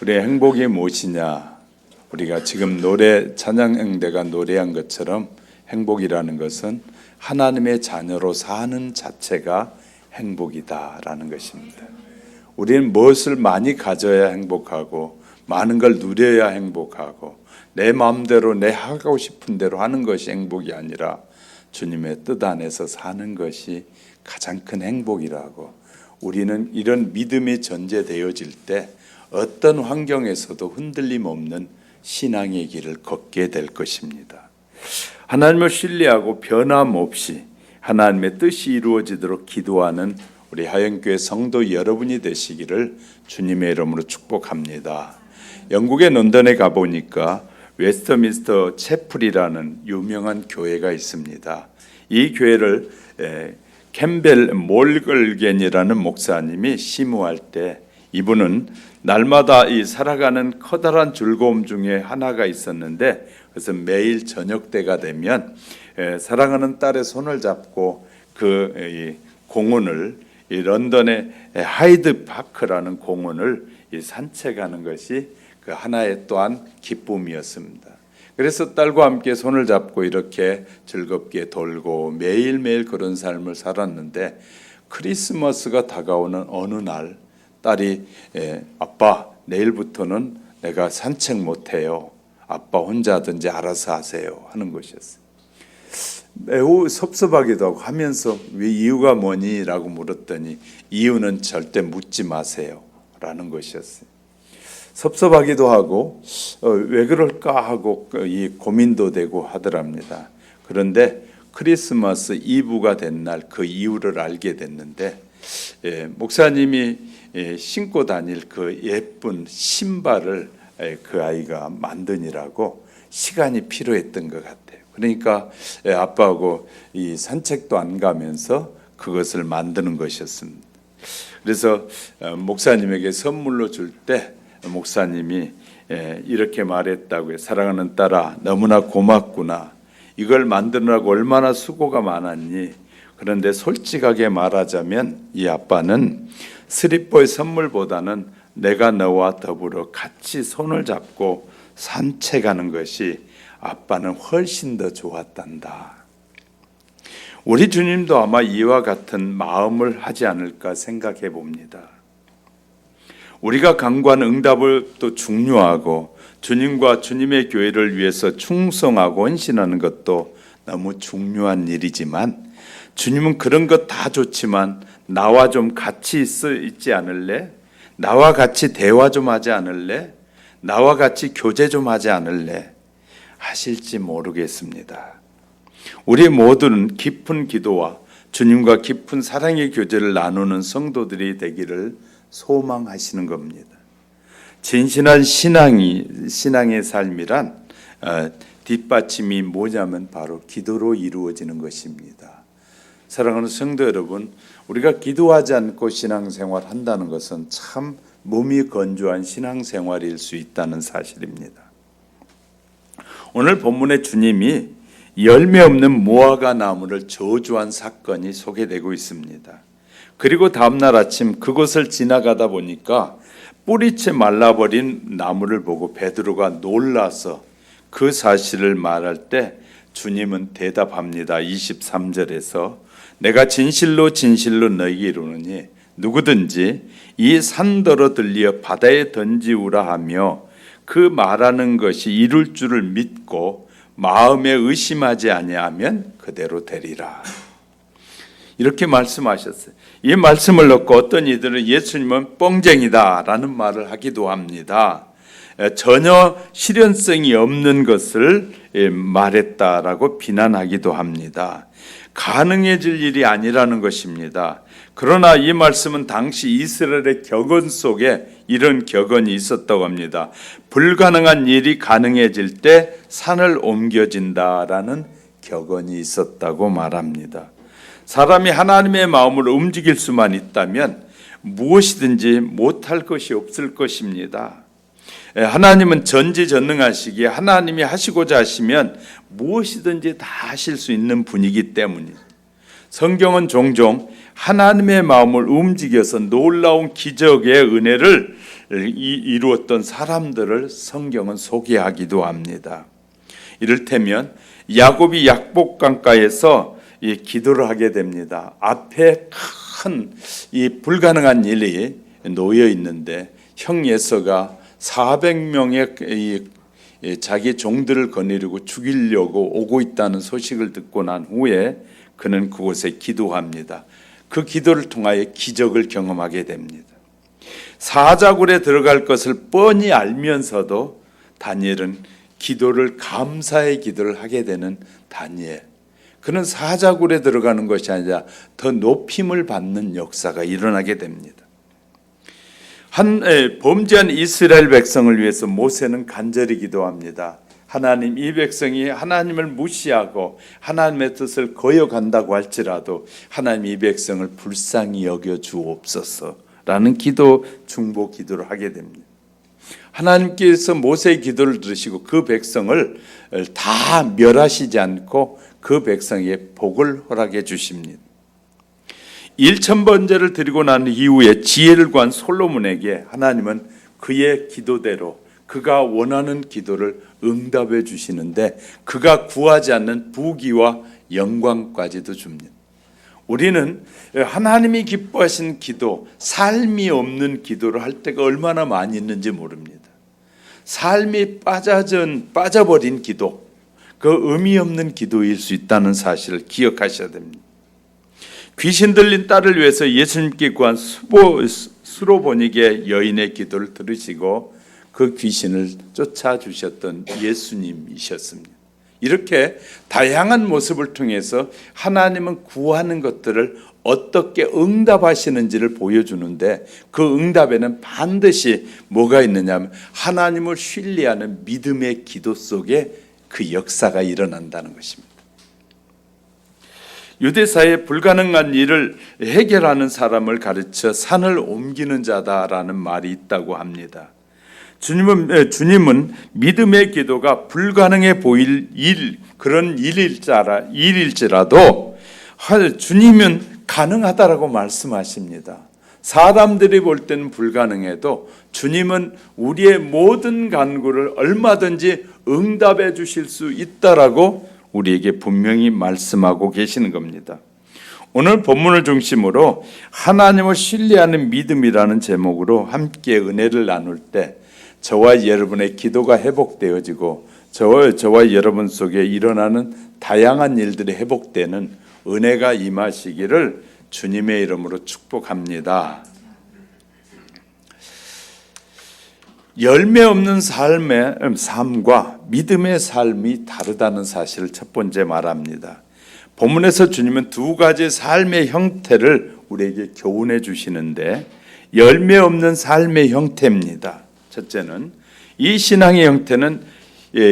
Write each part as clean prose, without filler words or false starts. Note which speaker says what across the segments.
Speaker 1: 우리의 행복이 무엇이냐? 우리가 지금 찬양대가 노래한 것처럼 행복이라는 것은 하나님의 자녀로 사는 자체가 행복이다라는 것입니다. 우리는 무엇을 많이 가져야 행복하고 많은 걸 누려야 행복하고 내 마음대로 내 하고 싶은 대로 하는 것이 행복이 아니라 주님의 뜻 안에서 사는 것이 가장 큰 행복이라고, 우리는 이런 믿음이 전제되어질 때 어떤 환경에서도 흔들림 없는 신앙의 길을 걷게 될 것입니다. 하나님을 신뢰하고 변함없이 하나님의 뜻이 이루어지도록 기도하는 우리 하영교회 성도 여러분이 되시기를 주님의 이름으로 축복합니다. 영국의 런던에 가보니까 웨스트민스터 채플이라는 유명한 교회가 있습니다. 이 교회를 캠벨 몰걸겐이라는 목사님이 심우할 때 이분은 날마다 이 살아가는 커다란 즐거움 중에 하나가 있었는데, 그래서 매일 저녁 때가 되면 사랑하는 딸의 손을 잡고 그 공원을, 이 런던의 하이드 파크라는 공원을 산책하는 것이 그 하나의 또한 기쁨이었습니다. 그래서 딸과 함께 손을 잡고 이렇게 즐겁게 돌고 매일매일 그런 삶을 살았는데, 크리스마스가 다가오는 어느 날 딸이 아빠, 내일부터는 내가 산책 못해요. 아빠 혼자 하든지 알아서 하세요 하는 것이었어요. 매우 섭섭하기도 하고 하면서 왜 이유가 뭐니? 라고 물었더니 이유는 절대 묻지 마세요 라는 것이었어요. 섭섭하기도 하고 왜 그럴까 하고 이 고민도 되고 하더랍니다. 그런데 크리스마스 이브가 된 날 그 이유를 알게 됐는데, 목사님이 신고 다닐 그 예쁜 신발을 그 아이가 만드니라고 시간이 필요했던 것 같아요. 그러니까 아빠하고 이 산책도 안 가면서 그것을 만드는 것이었습니다. 그래서 목사님에게 선물로 줄 때 목사님이 이렇게 말했다고요. 사랑하는 딸아, 너무나 고맙구나. 이걸 만드느라고 얼마나 수고가 많았니? 그런데 솔직하게 말하자면 이 아빠는 스리퍼의 선물보다는 내가 너와 더불어 같이 손을 잡고 산책하는 것이 아빠는 훨씬 더 좋았단다. 우리 주님도 아마 이와 같은 마음을 하지 않을까 생각해 봅니다. 우리가 간구하는 응답도 중요하고 주님과 주님의 교회를 위해서 충성하고 헌신하는 것도 너무 중요한 일이지만, 주님은 그런 것 다 좋지만 나와 좀 같이 있지 않을래? 나와 같이 대화 좀 하지 않을래? 나와 같이 교제 좀 하지 않을래? 하실지 모르겠습니다. 우리 모두는 깊은 기도와 주님과 깊은 사랑의 교제를 나누는 성도들이 되기를 소망하시는 겁니다. 진실한 신앙의 삶이란 뒷받침이 뭐냐면 바로 기도로 이루어지는 것입니다. 사랑하는 성도 여러분, 우리가 기도하지 않고 신앙생활 한다는 것은 참 몸이 건조한 신앙생활일 수 있다는 사실입니다. 오늘 본문의 주님이 열매 없는 무화과 나무를 저주한 사건이 소개되고 있습니다. 그리고 다음날 아침 그곳을 지나가다 보니까 뿌리채 말라버린 나무를 보고 베드로가 놀라서 그 사실을 말할 때 주님은 대답합니다. 23절에서 내가 진실로 진실로 너희에게 이르노니 누구든지 이 산더러 들리어 바다에 던지우라 하며 그 말하는 것이 이룰 줄을 믿고 마음에 의심하지 아니하면 그대로 되리라. 이렇게 말씀하셨어요. 이 말씀을 놓고 어떤 이들은 예수님은 뻥쟁이다라는 말을 하기도 합니다. 전혀 실현성이 없는 것을 말했다라고 비난하기도 합니다. 가능해질 일이 아니라는 것입니다. 그러나 이 말씀은 당시 이스라엘의 격언 속에 이런 격언이 있었다고 합니다. 불가능한 일이 가능해질 때 산을 옮겨진다라는 격언이 있었다고 말합니다. 사람이 하나님의 마음을 움직일 수만 있다면 무엇이든지 못할 것이 없을 것입니다. 하나님은 전지전능하시기에 하나님이 하시고자 하시면 무엇이든지 다 하실 수 있는 분이기 때문이죠. 성경은 종종 하나님의 마음을 움직여서 놀라운 기적의 은혜를 이루었던 사람들을 성경은 소개하기도 합니다. 이를테면 야곱이 약복강가에서 이 기도를 하게 됩니다. 앞에 큰 이 불가능한 일이 놓여 있는데 형 에서가 400명의 자기 종들을 거느리고 죽이려고 오고 있다는 소식을 듣고 난 후에 그는 그곳에 기도합니다. 그 기도를 통하여 기적을 경험하게 됩니다. 사자굴에 들어갈 것을 뻔히 알면서도 다니엘은 기도를, 감사의 기도를 하게 되는 다니엘. 그는 사자굴에 들어가는 것이 아니라 더 높임을 받는 역사가 일어나게 됩니다. 범죄한 이스라엘 백성을 위해서 모세는 간절히 기도합니다. 하나님, 이 백성이 하나님을 무시하고 하나님의 뜻을 거역한다고 할지라도 하나님, 이 백성을 불쌍히 여겨 주옵소서라는 기도, 중보 기도를 하게 됩니다. 하나님께서 모세의 기도를 들으시고 그 백성을 다 멸하시지 않고 그 백성에게 복을 허락해 주십니다. 1000번제를 드리고 난 이후에 지혜를 구한 솔로몬에게 하나님은 그의 기도대로 그가 원하는 기도를 응답해 주시는데 그가 구하지 않는 부귀와 영광까지도 줍니다. 우리는 하나님이 기뻐하신 기도, 삶이 없는 기도를 할 때가 얼마나 많이 있는지 모릅니다. 삶이 빠져버린 기도, 그 의미 없는 기도일 수 있다는 사실을 기억하셔야 됩니다. 귀신 들린 딸을 위해서 예수님께 구한 수로보니게 여인의 기도를 들으시고 그 귀신을 쫓아주셨던 예수님이셨습니다. 이렇게 다양한 모습을 통해서 하나님은 구하는 것들을 어떻게 응답하시는지를 보여주는데 그 응답에는 반드시 뭐가 있느냐면 하나님을 신뢰하는 믿음의 기도 속에 그 역사가 일어난다는 것입니다. 유대사에 불가능한 일을 해결하는 사람을 가르쳐 산을 옮기는 자다라는 말이 있다고 합니다. 주님은 믿음의 기도가 불가능해 보일 그런 일일지라도 주님은 가능하다라고 말씀하십니다. 사람들이 볼 때는 불가능해도 주님은 우리의 모든 간구를 얼마든지 응답해 주실 수 있다라고 우리에게 분명히 말씀하고 계시는 겁니다. 오늘 본문을 중심으로 하나님을 신뢰하는 믿음이라는 제목으로 함께 은혜를 나눌 때 저와 여러분의 기도가 회복되어지고 저와 여러분 속에 일어나는 다양한 일들이 회복되는 은혜가 임하시기를 주님의 이름으로 축복합니다. 열매 없는 삶과 믿음의 삶이 다르다는 사실을 첫 번째 말합니다. 본문에서 주님은 두 가지 삶의 형태를 우리에게 교훈해 주시는데 열매 없는 삶의 형태입니다. 첫째는 이 신앙의 형태는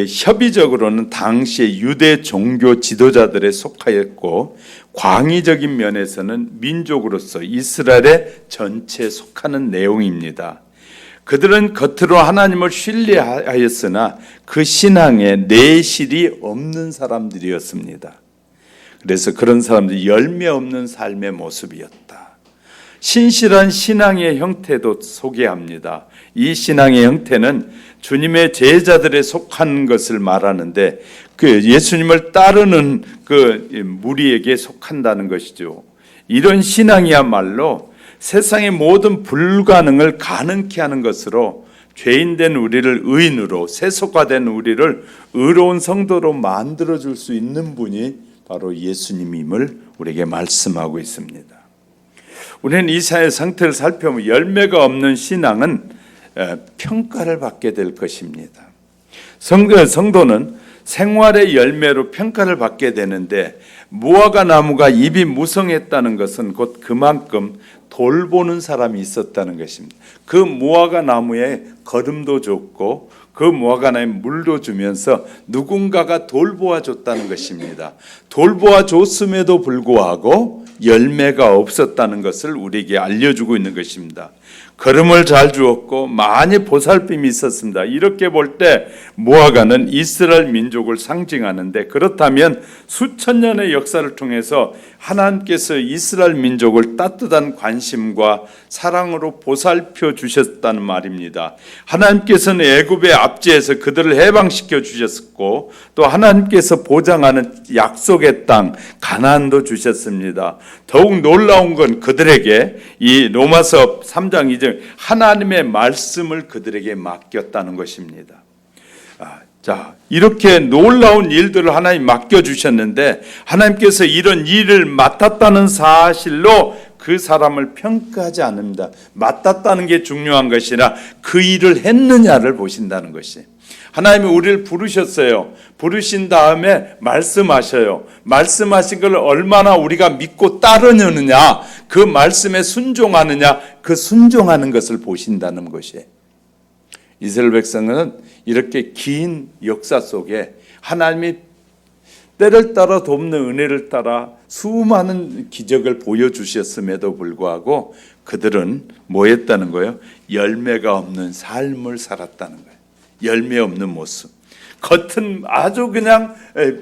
Speaker 1: 협의적으로는 당시의 유대 종교 지도자들에 속하였고 광의적인 면에서는 민족으로서 이스라엘의 전체에 속하는 내용입니다. 그들은 겉으로 하나님을 신뢰하였으나 그 신앙에 내실이 없는 사람들이었습니다. 그래서 그런 사람들이 열매 없는 삶의 모습이었다. 신실한 신앙의 형태도 소개합니다. 이 신앙의 형태는 주님의 제자들에 속한 것을 말하는데 그 예수님을 따르는 그 무리에게 속한다는 것이죠. 이런 신앙이야말로 세상의 모든 불가능을 가능케 하는 것으로 죄인된 우리를 의인으로, 세속화된 우리를 의로운 성도로 만들어줄 수 있는 분이 바로 예수님임을 우리에게 말씀하고 있습니다. 우리는 이 사회의 상태를 살펴보면 열매가 없는 신앙은 평가를 받게 될 것입니다. 성도는 생활의 열매로 평가를 받게 되는데 무화과 나무가 잎이 무성했다는 것은 곧 그만큼 돌보는 사람이 있었다는 것입니다. 그 무화과 나무에 거름도 줬고 그 무화과 나무에 물도 주면서 누군가가 돌보아 줬다는 것입니다. 돌보아 줬음에도 불구하고 열매가 없었다는 것을 우리에게 알려주고 있는 것입니다. 걸음을 잘 주었고 많이 보살핌이 있었습니다. 이렇게 볼 때 무화과는 이스라엘 민족을 상징하는데, 그렇다면 수천 년의 역사를 통해서 하나님께서 이스라엘 민족을 따뜻한 관심과 사랑으로 보살펴 주셨다는 말입니다. 하나님께서는 애굽의 압제에서 그들을 해방시켜 주셨고, 또 하나님께서 보장하는 약속의 땅 가나안도 주셨습니다. 더욱 놀라운 건 그들에게 이 로마서 3장 2절 하나님의 말씀을 그들에게 맡겼다는 것입니다. 자, 이렇게 놀라운 일들을 하나님 맡겨주셨는데, 하나님께서 이런 일을 맡았다는 사실로 그 사람을 평가하지 않습니다. 맡았다는 게 중요한 것이 아니라 그 일을 했느냐를 보신다는 것이. 하나님이 우리를 부르셨어요. 부르신 다음에 말씀하셔요. 말씀하신 걸 얼마나 우리가 믿고 따르느냐, 그 말씀에 순종하느냐, 그 순종하는 것을 보신다는 것이에요. 이스라엘 백성은 이렇게 긴 역사 속에 하나님이 때를 따라 돕는 은혜를 따라 수많은 기적을 보여주셨음에도 불구하고 그들은 뭐 했다는 거예요? 열매가 없는 삶을 살았다는 거예요. 열매 없는 모습. 겉은 아주 그냥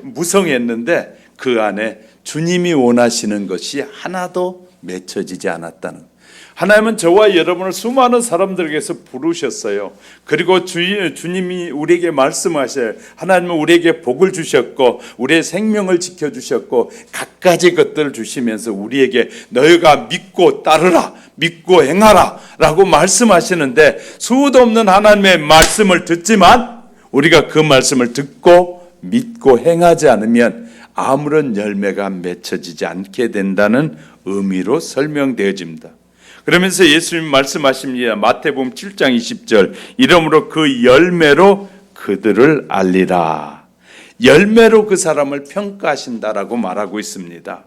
Speaker 1: 무성했는데 그 안에 주님이 원하시는 것이 하나도 맺혀지지 않았다는 거예요. 하나님은 저와 여러분을 수많은 사람들에게서 부르셨어요. 그리고 주님이 우리에게 말씀하셔요. 하나님은 우리에게 복을 주셨고 우리의 생명을 지켜주셨고 갖가지 것들을 주시면서 우리에게 너희가 믿고 따르라, 믿고 행하라 라고 말씀하시는데, 수도 없는 하나님의 말씀을 듣지만 우리가 그 말씀을 듣고 믿고 행하지 않으면 아무런 열매가 맺혀지지 않게 된다는 의미로 설명되어집니다. 그러면서 예수님 말씀하십니다. 마태복음 7장 20절, 이러므로 그 열매로 그들을 알리라. 열매로 그 사람을 평가하신다라고 말하고 있습니다.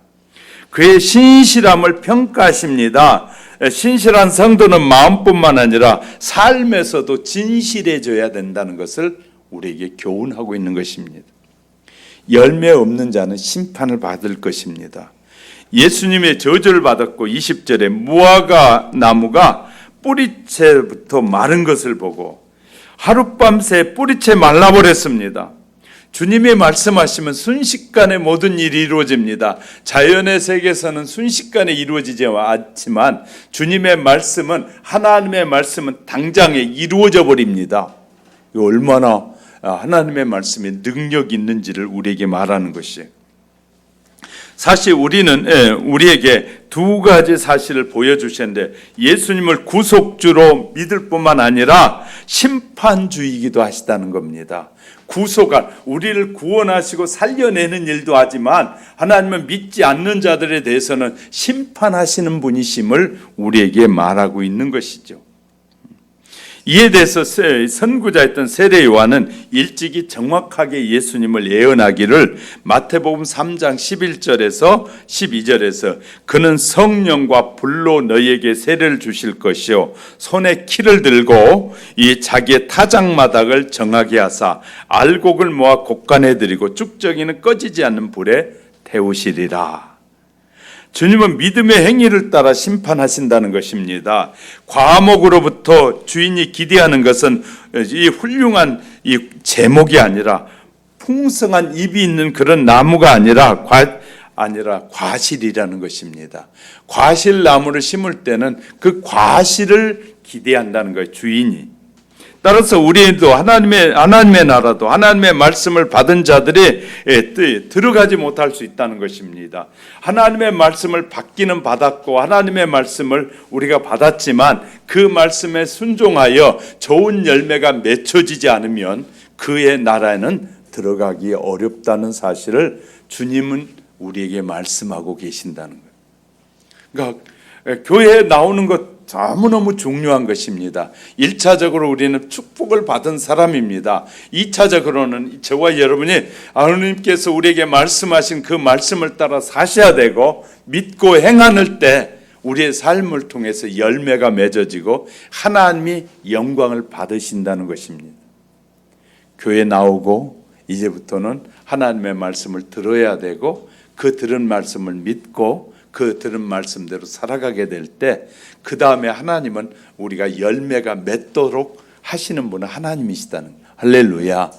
Speaker 1: 그의 신실함을 평가하십니다. 신실한 성도는 마음뿐만 아니라 삶에서도 진실해져야 된다는 것을 우리에게 교훈하고 있는 것입니다. 열매 없는 자는 심판을 받을 것입니다. 예수님의 저주를 받았고 20절에 무화과 나무가 뿌리채부터 마른 것을 보고 하룻밤새 뿌리채 말라버렸습니다. 주님이 말씀하시면 순식간에 모든 일이 이루어집니다. 자연의 세계에서는 순식간에 이루어지지 않지만 주님의 말씀은, 하나님의 말씀은 당장에 이루어져 버립니다. 얼마나 하나님의 말씀에 능력이 있는지를 우리에게 말하는 것이에요. 사실 우리는 우리에게 두 가지 사실을 보여주셨는데, 예수님을 구속주로 믿을 뿐만 아니라 심판주이기도 하시다는 겁니다. 구속한, 우리를 구원하시고 살려내는 일도 하지만 하나님은 믿지 않는 자들에 대해서는 심판하시는 분이심을 우리에게 말하고 있는 것이죠. 이에 대해서 선구자였던 세례 요한은 일찍이 정확하게 예수님을 예언하기를 마태복음 3장 11절에서 12절에서 그는 성령과 불로 너희에게 세례를 주실 것이요 손에 키를 들고 이 자기의 타작마당을 정하게 하사 알곡을 모아 곡간에 들이고 쭉저기는 꺼지지 않는 불에 태우시리라. 주님은 믿음의 행위를 따라 심판하신다는 것입니다. 과목으로부터 주인이 기대하는 것은 이 훌륭한 이 제목이 아니라 풍성한 잎이 있는 그런 나무가 아니라 과실이라는 것입니다. 과실나무를 심을 때는 그 과실을 기대한다는 거예요, 주인이. 따라서 우리도 하나님의 나라도 하나님의 말씀을 받은 자들이 들어가지 못할 수 있다는 것입니다. 하나님의 말씀을 받기는 받았고 하나님의 말씀을 우리가 받았지만 그 말씀에 순종하여 좋은 열매가 맺혀지지 않으면 그의 나라에는 들어가기 어렵다는 사실을 주님은 우리에게 말씀하고 계신다는 거예요. 그러니까 교회에 나오는 것 너무너무 중요한 것입니다. 1차적으로 우리는 축복을 받은 사람입니다. 2차적으로는 저와 여러분이 하나님께서 우리에게 말씀하신 그 말씀을 따라 사셔야 되고 믿고 행하는 때 우리의 삶을 통해서 열매가 맺어지고 하나님이 영광을 받으신다는 것입니다. 교회 나오고 이제부터는 하나님의 말씀을 들어야 되고 그 들은 말씀을 믿고 그 들은 말씀대로 살아가게 될 때 그 다음에 하나님은 우리가 열매가 맺도록 하시는 분은 하나님이시다는 거예요. 할렐루야.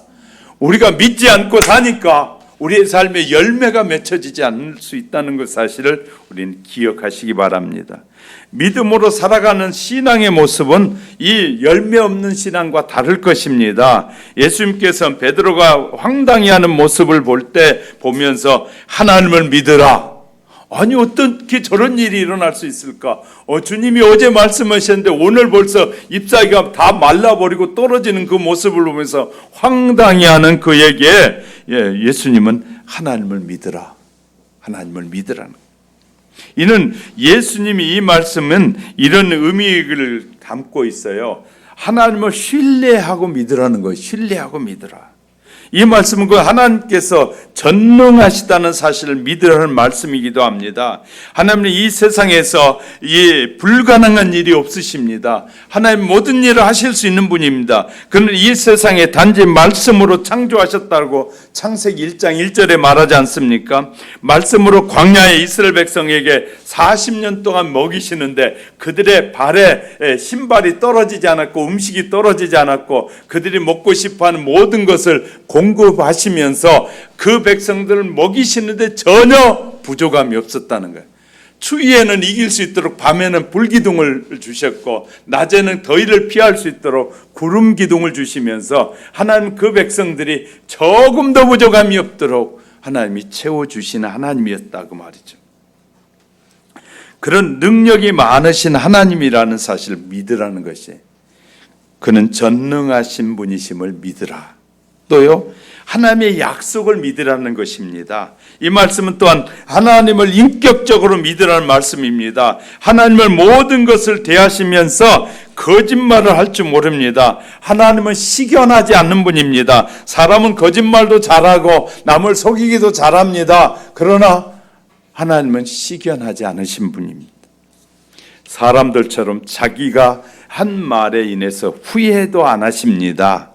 Speaker 1: 우리가 믿지 않고 사니까 우리의 삶에 열매가 맺혀지지 않을 수 있다는 그 사실을 우리는 기억하시기 바랍니다. 믿음으로 살아가는 신앙의 모습은 이 열매 없는 신앙과 다를 것입니다. 예수님께서 베드로가 황당히 하는 모습을 볼 때 보면서 하나님을 믿으라. 아니 어떻게 저런 일이 일어날 수 있을까? 주님이 어제 말씀하셨는데 오늘 벌써 잎사귀가 다 말라버리고 떨어지는 그 모습을 보면서 황당히 하는 그에게 예수님은 하나님을 믿으라. 하나님을 믿으라는. 이는 예수님이 이 말씀은 이런 의미를 담고 있어요. 하나님을 신뢰하고 믿으라는 거예요. 신뢰하고 믿으라. 이 말씀은 그 하나님께서 전능하시다는 사실을 믿으라는 말씀이기도 합니다. 하나님은 이 세상에서 이 불가능한 일이 없으십니다. 하나님 모든 일을 하실 수 있는 분입니다. 그는 이 세상에 단지 말씀으로 창조하셨다고 창세기 1장 1절에 말하지 않습니까? 말씀으로 광야의 이스라엘 백성에게 40년 동안 먹이시는데 그들의 발에 신발이 떨어지지 않았고 음식이 떨어지지 않았고 그들이 먹고 싶어하는 모든 것을 공급하시면서 그 백성들을 먹이시는데 전혀 부족함이 없었다는 거예요. 추위에는 이길 수 있도록 밤에는 불기둥을 주셨고 낮에는 더위를 피할 수 있도록 구름 기둥을 주시면서 하나님 그 백성들이 조금 더 부족함이 없도록 하나님이 채워주시는 하나님이었다고 말이죠. 그런 능력이 많으신 하나님이라는 사실을 믿으라는 것이 그는 전능하신 분이심을 믿으라. 또요 하나님의 약속을 믿으라는 것입니다. 이 말씀은 또한 하나님을 인격적으로 믿으라는 말씀입니다. 하나님을 모든 것을 대하시면서 거짓말을 할 줄 모릅니다. 하나님은 시견하지 않는 분입니다. 사람은 거짓말도 잘하고 남을 속이기도 잘합니다. 그러나 하나님은 시견하지 않으신 분입니다. 사람들처럼 자기가 한 말에 인해서 후회도 안 하십니다.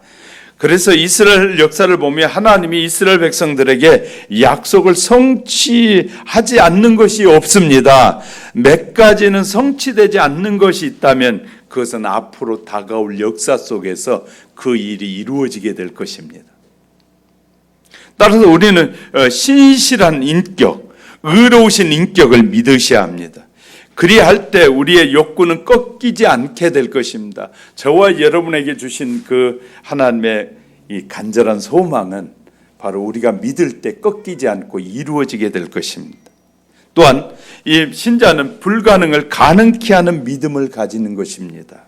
Speaker 1: 그래서 이스라엘 역사를 보면 하나님이 이스라엘 백성들에게 약속을 성취하지 않는 것이 없습니다. 몇 가지는 성취되지 않는 것이 있다면 그것은 앞으로 다가올 역사 속에서 그 일이 이루어지게 될 것입니다. 따라서 우리는 신실한 인격, 의로우신 인격을 믿으셔야 합니다. 그리할 때 우리의 욕구는 꺾이지 않게 될 것입니다. 저와 여러분에게 주신 그 하나님의 이 간절한 소망은 바로 우리가 믿을 때 꺾이지 않고 이루어지게 될 것입니다. 또한 이 신자는 불가능을 가능케 하는 믿음을 가지는 것입니다.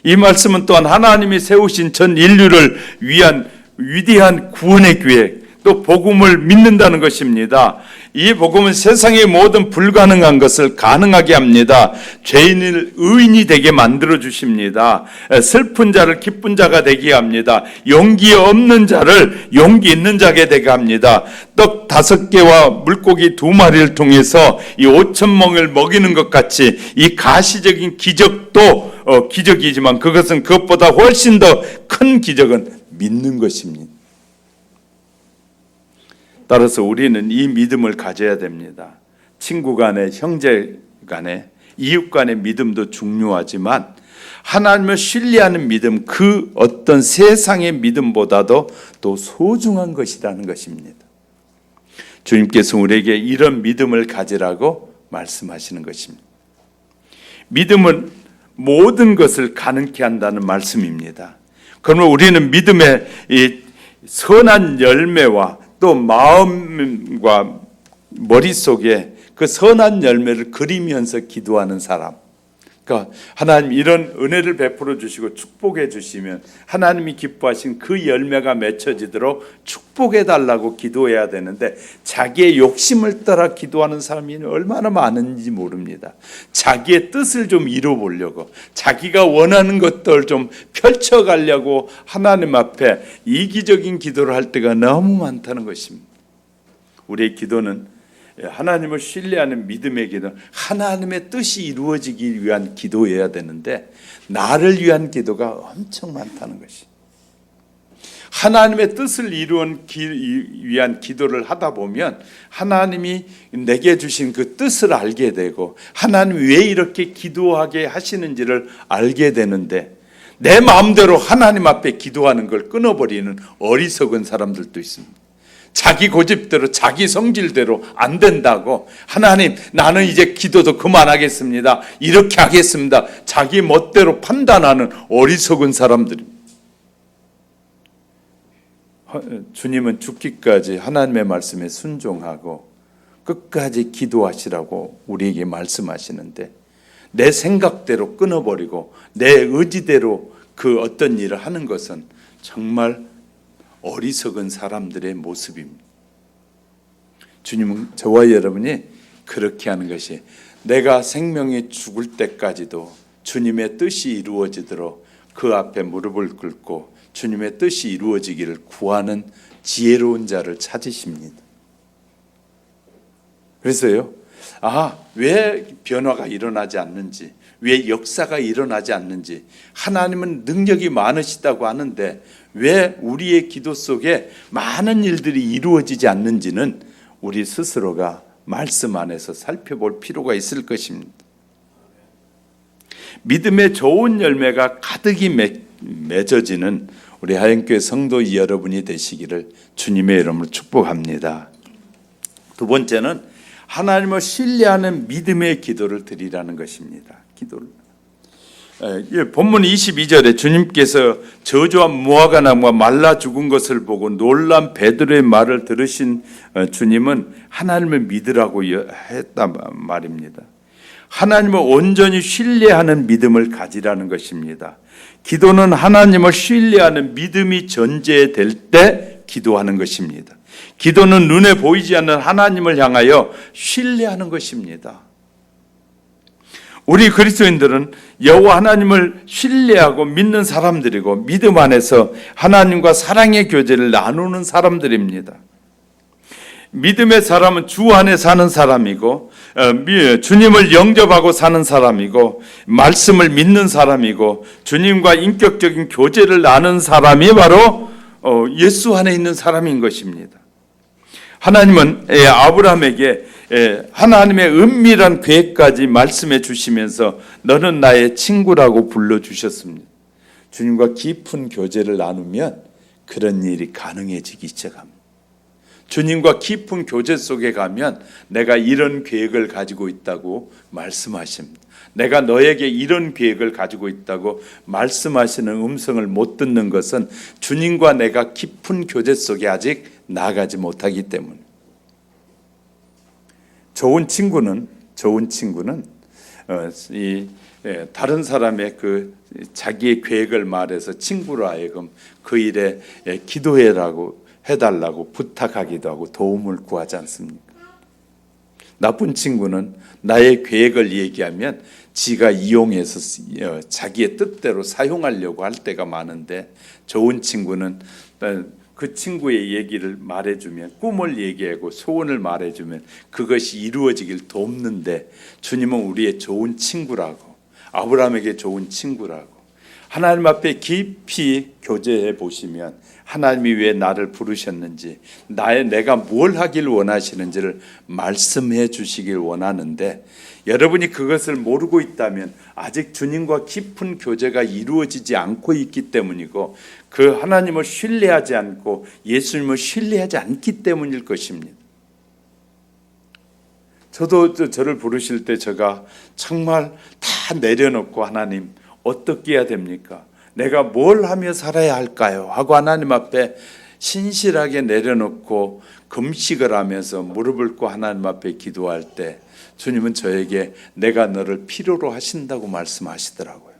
Speaker 1: 이 말씀은 또한 하나님이 세우신 전 인류를 위한 위대한 구원의 계획, 또 복음을 믿는다는 것입니다. 이 복음은 세상의 모든 불가능한 것을 가능하게 합니다. 죄인을 의인이 되게 만들어 주십니다. 슬픈 자를 기쁜 자가 되게 합니다. 용기 없는 자를 용기 있는 자게 되게 합니다. 떡 5개와 물고기 2마리를 통해서 이 5,000명을 먹이는 것 같이 이 가시적인 기적도 기적이지만 그것은 그것보다 훨씬 더 큰 기적은 믿는 것입니다. 따라서 우리는 이 믿음을 가져야 됩니다. 친구 간에, 형제 간에, 이웃 간의 믿음도 중요하지만 하나님을 신뢰하는 믿음, 그 어떤 세상의 믿음보다도 또 소중한 것이라는 것입니다. 주님께서 우리에게 이런 믿음을 가지라고 말씀하시는 것입니다. 믿음은 모든 것을 가능케 한다는 말씀입니다. 그러면 우리는 믿음의 이 선한 열매와 또 마음과 머릿속에 그 선한 열매를 그리면서 기도하는 사람. 그러니까 하나님 이런 은혜를 베풀어 주시고 축복해 주시면 하나님이 기뻐하신 그 열매가 맺혀지도록 축복해 달라고 기도해야 되는데 자기의 욕심을 따라 기도하는 사람이 얼마나 많은지 모릅니다. 자기의 뜻을 좀 이뤄보려고 자기가 원하는 것들 좀 펼쳐가려고 하나님 앞에 이기적인 기도를 할 때가 너무 많다는 것입니다. 우리의 기도는 하나님을 신뢰하는 믿음의 기도는 하나님의 뜻이 이루어지기 위한 기도여야 되는데 나를 위한 기도가 엄청 많다는 것이. 하나님의 뜻을 이루기 위한 기도를 하다 보면 하나님이 내게 주신 그 뜻을 알게 되고 하나님이 왜 이렇게 기도하게 하시는지를 알게 되는데, 내 마음대로 하나님 앞에 기도하는 걸 끊어버리는 어리석은 사람들도 있습니다. 자기 고집대로 자기 성질대로 안 된다고, 하나님 나는 이제 기도도 그만하겠습니다, 이렇게 하겠습니다, 자기 멋대로 판단하는 어리석은 사람들입니다. 주님은 죽기까지 하나님의 말씀에 순종하고 끝까지 기도하시라고 우리에게 말씀하시는데, 내 생각대로 끊어버리고 내 의지대로 그 어떤 일을 하는 것은 정말 어리석은 사람들의 모습입니다. 주님은 저와 여러분이 그렇게 하는 것이, 내가 생명이 죽을 때까지도 주님의 뜻이 이루어지도록 그 앞에 무릎을 꿇고 주님의 뜻이 이루어지기를 구하는 지혜로운 자를 찾으십니다. 그래서요, 왜 변화가 일어나지 않는지, 왜 역사가 일어나지 않는지, 하나님은 능력이 많으시다고 하는데 왜 우리의 기도 속에 많은 일들이 이루어지지 않는지는 우리 스스로가 말씀 안에서 살펴볼 필요가 있을 것입니다. 믿음의 좋은 열매가 가득히 맺어지는 우리 하영교회 성도 여러분이 되시기를 주님의 이름으로 축복합니다. 두 번째는 하나님을 신뢰하는 믿음의 기도를 드리라는 것입니다. 기도를. 본문 22절에 주님께서 저주한 무화과 나무가 말라 죽은 것을 보고 놀란 베드로의 말을 들으신 주님은 하나님을 믿으라고 했단 말입니다. 하나님을 온전히 신뢰하는 믿음을 가지라는 것입니다. 기도는 하나님을 신뢰하는 믿음이 전제될 때 기도하는 것입니다. 기도는 눈에 보이지 않는 하나님을 향하여 신뢰하는 것입니다. 우리 그리스도인들은 여호와 하나님을 신뢰하고 믿는 사람들이고, 믿음 안에서 하나님과 사랑의 교제를 나누는 사람들입니다. 믿음의 사람은 주 안에 사는 사람이고, 주님을 영접하고 사는 사람이고, 말씀을 믿는 사람이고, 주님과 인격적인 교제를 나누는 사람이 바로 예수 안에 있는 사람인 것입니다. 하나님은 아브라함에게 하나님의 은밀한 계획까지 말씀해 주시면서 너는 나의 친구라고 불러주셨습니다. 주님과 깊은 교제를 나누면 그런 일이 가능해지기 시작합니다. 주님과 깊은 교제 속에 가면 내가 이런 계획을 가지고 있다고 말씀하십니다. 내가 너에게 이런 계획을 가지고 있다고 말씀하시는 음성을 못 듣는 것은 주님과 내가 깊은 교제 속에 아직 나가지 못하기 때문에. 좋은 친구는 다른 사람의 그 자기의 계획을 말해서 친구로 하여금 그 일에 해달라고 부탁하기도 하고 도움을 구하지 않습니까? 나쁜 친구는 나의 계획을 얘기하면 지가 이용해서 자기의 뜻대로 사용하려고 할 때가 많은데, 좋은 친구는 그 친구의 얘기를 말해주면, 꿈을 얘기하고 소원을 말해주면 그것이 이루어지길 돕는데, 주님은 우리의 좋은 친구라고, 아브라함에게 좋은 친구라고, 하나님 앞에 깊이 교제해 보시면 하나님이 왜 나를 부르셨는지, 내가 뭘 하길 원하시는지를 말씀해 주시길 원하는데, 여러분이 그것을 모르고 있다면 아직 주님과 깊은 교제가 이루어지지 않고 있기 때문이고, 그 하나님을 신뢰하지 않고 예수님을 신뢰하지 않기 때문일 것입니다. 저도 저를 부르실 때 제가 정말 다 내려놓고, 하나님 어떻게 해야 됩니까? 내가 뭘 하며 살아야 할까요? 하고 하나님 앞에 신실하게 내려놓고 금식을 하면서 무릎을 꿇고 하나님 앞에 기도할 때 주님은 저에게 내가 너를 필요로 하신다고 말씀하시더라고요.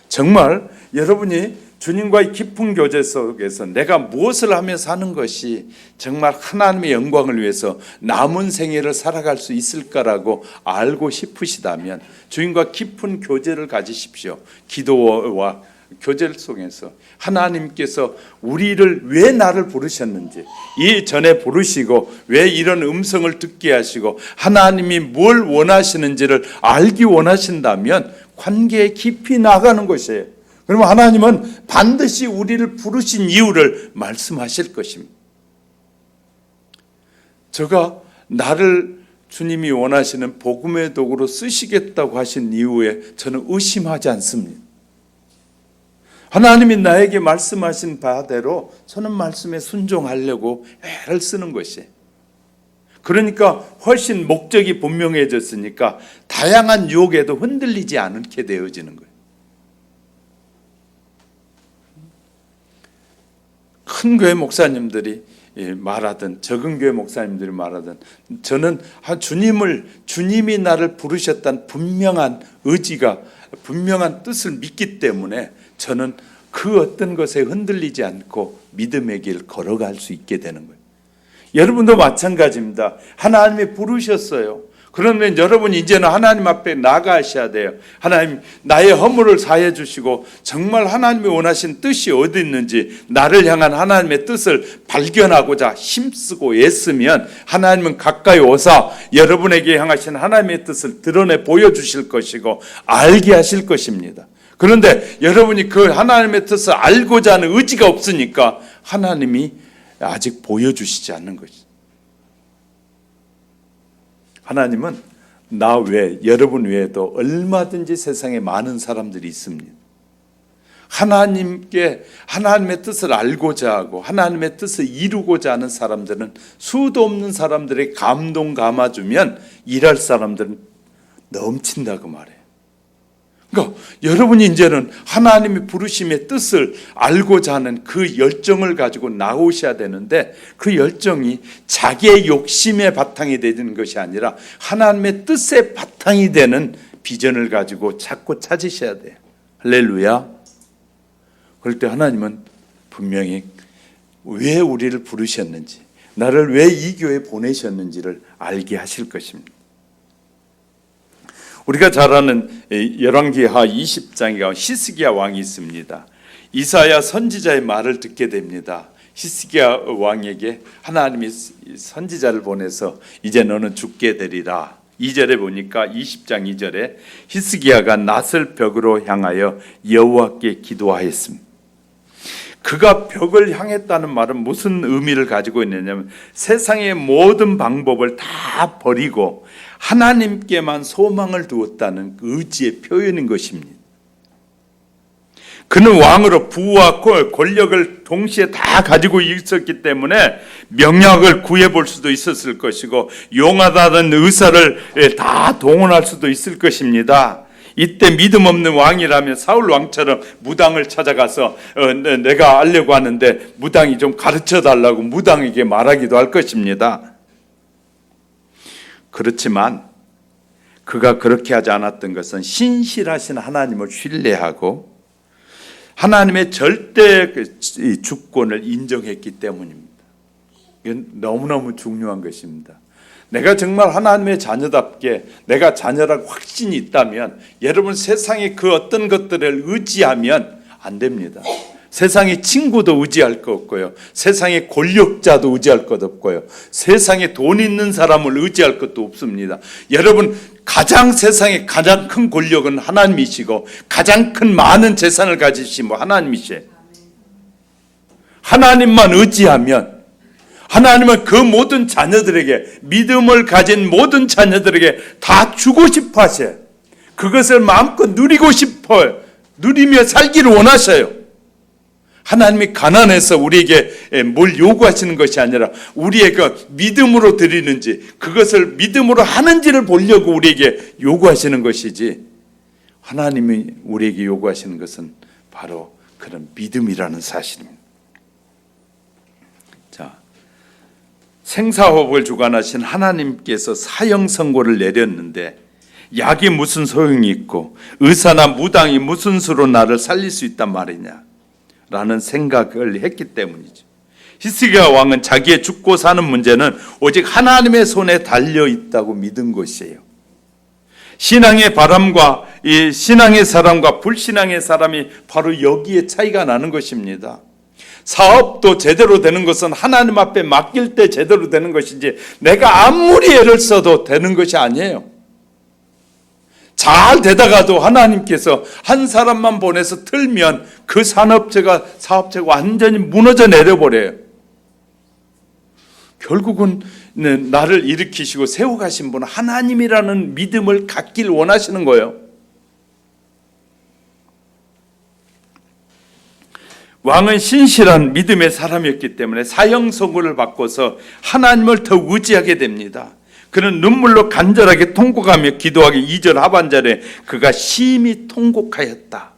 Speaker 1: 정말 여러분이 주님과의 깊은 교제 속에서 내가 무엇을 하며 사는 것이 정말 하나님의 영광을 위해서 남은 생애를 살아갈 수 있을까라고 알고 싶으시다면 주님과 깊은 교제를 가지십시오. 기도와 교제 속에서 하나님께서 우리를 왜 나를 부르셨는지, 이전에 부르시고 왜 이런 음성을 듣게 하시고 하나님이 뭘 원하시는지를 알기 원하신다면 관계에 깊이 나가는 것이에요. 그러면 하나님은 반드시 우리를 부르신 이유를 말씀하실 것입니다. 제가 나를 주님이 원하시는 복음의 도구로 쓰시겠다고 하신 이유에 저는 의심하지 않습니다. 하나님이 나에게 말씀하신 바대로 저는 말씀에 순종하려고 애를 쓰는 것이에요. 그러니까 훨씬 목적이 분명해졌으니까 다양한 유혹에도 흔들리지 않게 되어지는 거예요. 큰 교회 목사님들이 말하든 적은 교회 목사님들이 말하든 저는 주님이 나를 부르셨다는 분명한 의지가 분명한 뜻을 믿기 때문에 저는 그 어떤 것에 흔들리지 않고 믿음의 길 걸어갈 수 있게 되는 거예요. 여러분도 마찬가지입니다. 하나님이 부르셨어요. 그러면 여러분이 이제는 하나님 앞에 나가셔야 돼요. 하나님, 나의 허물을 사해 주시고 정말 하나님이 원하신 뜻이 어디 있는지 나를 향한 하나님의 뜻을 발견하고자 힘쓰고 애쓰면 하나님은 가까이 오사 여러분에게 향하신 하나님의 뜻을 드러내 보여주실 것이고 알게 하실 것입니다. 그런데 여러분이 그 하나님의 뜻을 알고자 하는 의지가 없으니까 하나님이 아직 보여주시지 않는 것이죠. 하나님은 나 외, 여러분 외에도 얼마든지 세상에 많은 사람들이 있습니다. 하나님께 하나님의 뜻을 알고자 하고 하나님의 뜻을 이루고자 하는 사람들은 수도 없는 사람들의 감동 감아주면 일할 사람들은 넘친다고 말해요. 그러니까 여러분이 이제는 하나님이 부르심의 뜻을 알고자 하는 그 열정을 가지고 나오셔야 되는데 그 열정이 자기의 욕심의 바탕이 되는 것이 아니라 하나님의 뜻의 바탕이 되는 비전을 가지고 자꾸 찾으셔야 돼요. 할렐루야. 그럴 때 하나님은 분명히 왜 우리를 부르셨는지, 나를 왜 이 교회에 보내셨는지를 알게 하실 것입니다. 우리가 잘 아는 열왕기하 20장에 히스기야 왕이 있습니다. 이사야 선지자의 말을 듣게 됩니다. 히스기야 왕에게 하나님이 선지자를 보내서 이제 너는 죽게 되리라. 2절에 보니까 20장 2절에 히스기야가 낫을 벽으로 향하여 여호와께 기도하였습니다. 그가 벽을 향했다는 말은 무슨 의미를 가지고 있느냐면 세상의 모든 방법을 다 버리고 하나님께만 소망을 두었다는 의지의 표현인 것입니다. 그는 왕으로 부와 권력을 동시에 다 가지고 있었기 때문에 명약을 구해볼 수도 있었을 것이고 용하다는 의사를 다 동원할 수도 있을 것입니다. 이때 믿음 없는 왕이라면 사울 왕처럼 무당을 찾아가서 내가 알려고 하는데 무당이 좀 가르쳐 달라고 무당에게 말하기도 할 것입니다. 그렇지만 그가 그렇게 하지 않았던 것은 신실하신 하나님을 신뢰하고 하나님의 절대 주권을 인정했기 때문입니다. 이건 너무너무 중요한 것입니다. 내가 정말 하나님의 자녀답게 내가 자녀라고 확신이 있다면 여러분 세상의 그 어떤 것들을 의지하면 안 됩니다. 세상의 친구도 의지할 것 없고요. 세상의 권력자도 의지할 것 없고요. 세상에 돈 있는 사람을 의지할 것도 없습니다. 여러분 세상의 가장 큰 권력은 하나님이시고 가장 큰 많은 재산을 가지신 하나님이시에요. 하나님만 의지하면 하나님은 그 모든 자녀들에게 믿음을 가진 모든 자녀들에게 다 주고 싶어 하셔요. 그것을 마음껏 누리고 싶어요. 누리며 살기를 원하셔요. 하나님이 가난해서 우리에게 뭘 요구하시는 것이 아니라 우리의 그 믿음으로 드리는지 그것을 믿음으로 하는지를 보려고 우리에게 요구하시는 것이지 하나님이 우리에게 요구하시는 것은 바로 그런 믿음이라는 사실입니다. 자, 생사호흡을 주관하신 하나님께서 사형 선고를 내렸는데 약이 무슨 소용이 있고 의사나 무당이 무슨 수로 나를 살릴 수 있단 말이냐 라는 생각을 했기 때문이죠. 히스기야 왕은 자기의 죽고 사는 문제는 오직 하나님의 손에 달려 있다고 믿은 것이에요. 신앙의 바람과 이 신앙의 사람과 불신앙의 사람이 바로 여기에 차이가 나는 것입니다. 사업도 제대로 되는 것은 하나님 앞에 맡길 때 제대로 되는 것이지 내가 아무리 애를 써도 되는 것이 아니에요. 잘 되다가도 하나님께서 한 사람만 보내서 틀면 그 사업체가 완전히 무너져 내려버려요. 결국은 나를 일으키시고 세워가신 분은 하나님이라는 믿음을 갖길 원하시는 거예요. 왕은 신실한 믿음의 사람이었기 때문에 사형 선고를 받고서 하나님을 더욱 의지하게 됩니다. 그는 눈물로 간절하게 통곡하며 기도하기 2절 하반절에 그가 심히 통곡하였다.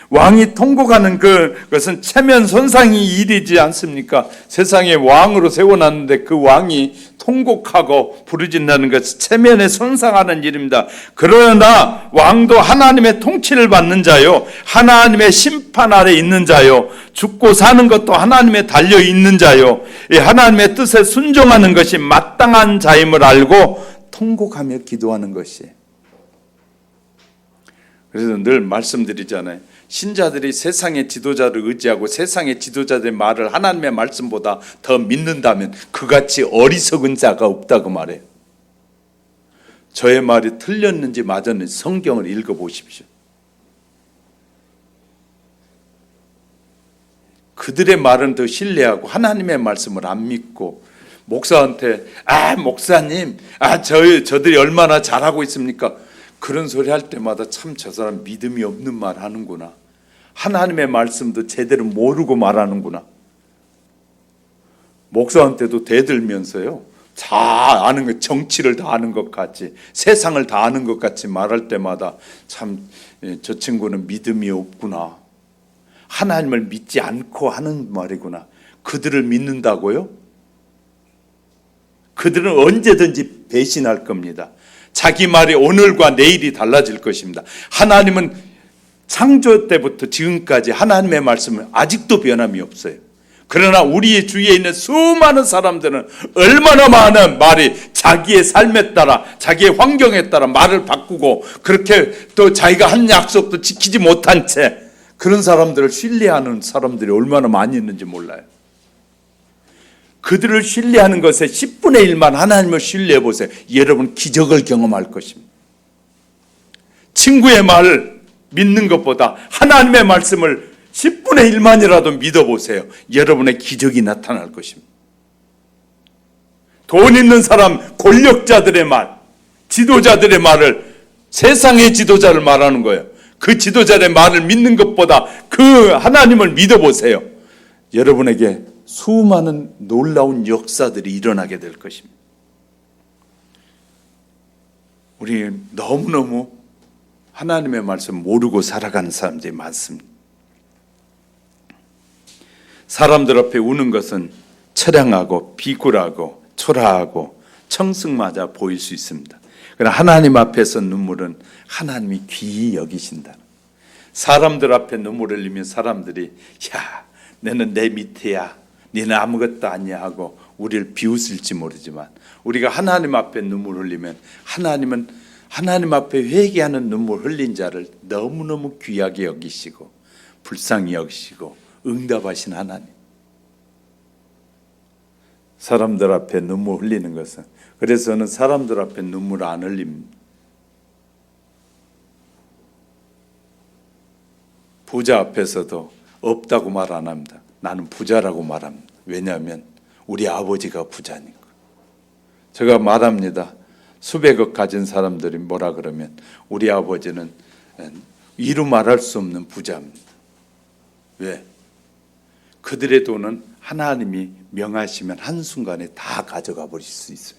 Speaker 1: 왕이 통곡하는 그것은 체면 손상이 일이지 않습니까? 세상에 왕으로 세워놨는데 그 왕이 통곡하고 부르짖는다는 것은 체면에 손상하는 일입니다. 그러나 왕도 하나님의 통치를 받는 자요, 하나님의 심판 아래 있는 자요, 죽고 사는 것도 하나님에 달려 있는 자요, 하나님의 뜻에 순종하는 것이 마땅한 자임을 알고 통곡하며 기도하는 것이. 그래서 늘 말씀드리잖아요. 신자들이 세상의 지도자를 의지하고 세상의 지도자들의 말을 하나님의 말씀보다 더 믿는다면 그같이 어리석은 자가 없다고 말해요. 저의 말이 틀렸는지 맞았는지 성경을 읽어보십시오. 그들의 말은 더 신뢰하고 하나님의 말씀을 안 믿고 목사한테 목사님 저들이 얼마나 잘하고 있습니까? 그런 소리 할 때마다 참 저 사람 믿음이 없는 말 하는구나. 하나님의 말씀도 제대로 모르고 말하는구나. 목사한테도 대들면서요, 다 아는 것, 정치를 다 아는 것 같이, 세상을 다 아는 것 같이 말할 때마다 참 저 친구는 믿음이 없구나. 하나님을 믿지 않고 하는 말이구나. 그들을 믿는다고요? 그들은 언제든지 배신할 겁니다. 자기 말이 오늘과 내일이 달라질 것입니다. 하나님은 창조 때부터 지금까지 하나님의 말씀은 아직도 변함이 없어요. 그러나 우리의 주위에 있는 수많은 사람들은 얼마나 많은 말이 자기의 삶에 따라, 자기의 환경에 따라 말을 바꾸고, 그렇게 또 자기가 한 약속도 지키지 못한 채 그런 사람들을 신뢰하는 사람들이 얼마나 많이 있는지 몰라요. 그들을 신뢰하는 것에 10분의 1만 하나님을 신뢰해 보세요. 여러분 기적을 경험할 것입니다. 친구의 말을 믿는 것보다 하나님의 말씀을 10분의 1만이라도 믿어보세요. 여러분의 기적이 나타날 것입니다. 돈 있는 사람, 권력자들의 말, 지도자들의 말을, 세상의 지도자를 말하는 거예요. 그 지도자의 말을 믿는 것보다 그 하나님을 믿어보세요. 여러분에게 수많은 놀라운 역사들이 일어나게 될 것입니다. 우리 너무너무 하나님의 말씀 모르고 살아가는 사람들이 많습니다. 사람들 앞에 우는 것은 처량하고 비굴하고 초라하고 청승맞아 보일 수 있습니다. 그러나 하나님 앞에서 눈물은 하나님이 귀히 여기신다. 사람들 앞에 눈물을 흘리면 사람들이 너는 내 밑에야, 너는 아무것도 아니야 하고 우리를 비웃을지 모르지만, 우리가 하나님 앞에 눈물 흘리면 하나님은 하나님 앞에 회개하는 눈물 흘린 자를 너무너무 귀하게 여기시고 불쌍히 여기시고 응답하신 하나님. 사람들 앞에 눈물 흘리는 것은, 그래서 저는 사람들 앞에 눈물 안 흘립니다. 부자 앞에서도 없다고 말 안 합니다. 나는 부자라고 말합니다. 왜냐하면 우리 아버지가 부자니까. 제가 말합니다. 수백억 가진 사람들이 뭐라 그러면 우리 아버지는 이루 말할 수 없는 부자입니다. 왜? 그들의 돈은 하나님이 명하시면 한순간에 다 가져가 버릴 수 있어요.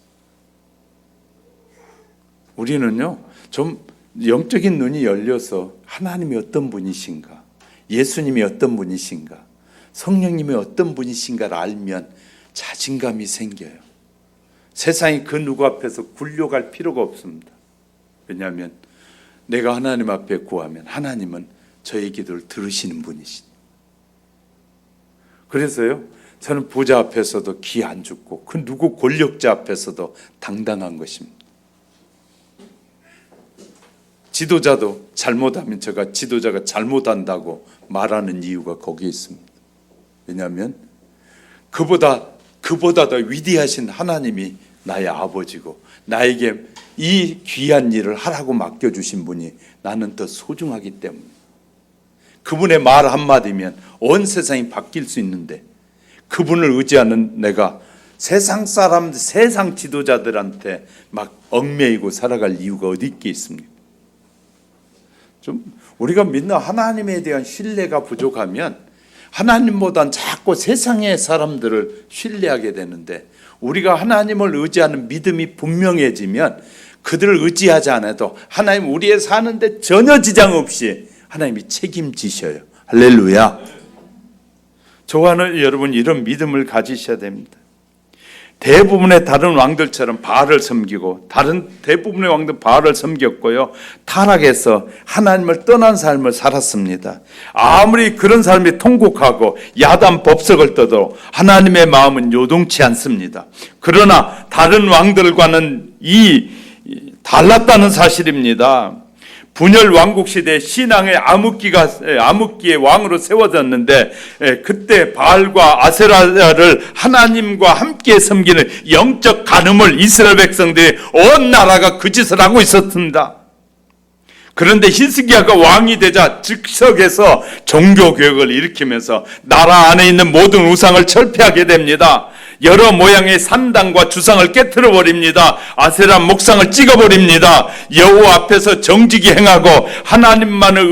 Speaker 1: 우리는요, 좀 영적인 눈이 열려서 하나님이 어떤 분이신가, 예수님이 어떤 분이신가, 성령님이 어떤 분이신가를 알면 자신감이 생겨요. 세상이 그 누구 앞에서 굴려갈 필요가 없습니다. 왜냐하면 내가 하나님 앞에 구하면 하나님은 저의 기도를 들으시는 분이시니. 그래서요, 저는 부자 앞에서도 기 안 죽고 그 누구 권력자 앞에서도 당당한 것입니다. 지도자도 잘못하면 제가 지도자가 잘못한다고 말하는 이유가 거기에 있습니다. 왜냐하면 그보다 더 위대하신 하나님이 나의 아버지고 나에게 이 귀한 일을 하라고 맡겨주신 분이 나는 더 소중하기 때문에 그분의 말 한마디면 온 세상이 바뀔 수 있는데 그분을 의지하는 내가 세상 사람들, 세상 지도자들한테 막 얽매이고 살아갈 이유가 어디 있겠습니까? 좀 우리가 믿는 하나님에 대한 신뢰가 부족하면 하나님보단 자꾸 세상의 사람들을 신뢰하게 되는데 우리가 하나님을 의지하는 믿음이 분명해지면 그들을 의지하지 않아도 하나님 우리의 사는데 전혀 지장 없이 하나님이 책임지셔요. 할렐루야. 저와는 여러분 이런 믿음을 가지셔야 됩니다. 대부분의 다른 왕들처럼 바알을 섬기고 다른 대부분의 왕들 바알을 섬겼고요. 타락해서 하나님을 떠난 삶을 살았습니다. 아무리 그런 삶이 통곡하고 야단 법석을 떠도 하나님의 마음은 요동치 않습니다. 그러나 다른 왕들과는 달랐다는 사실입니다. 분열 왕국 시대 신앙의 암흑기의 왕으로 세워졌는데 그때 바알과 아세라를 하나님과 함께 섬기는 영적 간음을 이스라엘 백성들이 온 나라가 그 짓을 하고 있었습니다. 그런데 히스기야가 왕이 되자 즉석에서 종교개혁을 일으키면서 나라 안에 있는 모든 우상을 철폐하게 됩니다. 여러 모양의 산당과 주상을 깨트려 버립니다. 아세라 목상을 찍어버립니다. 여호와 앞에서 정직히 행하고 하나님만을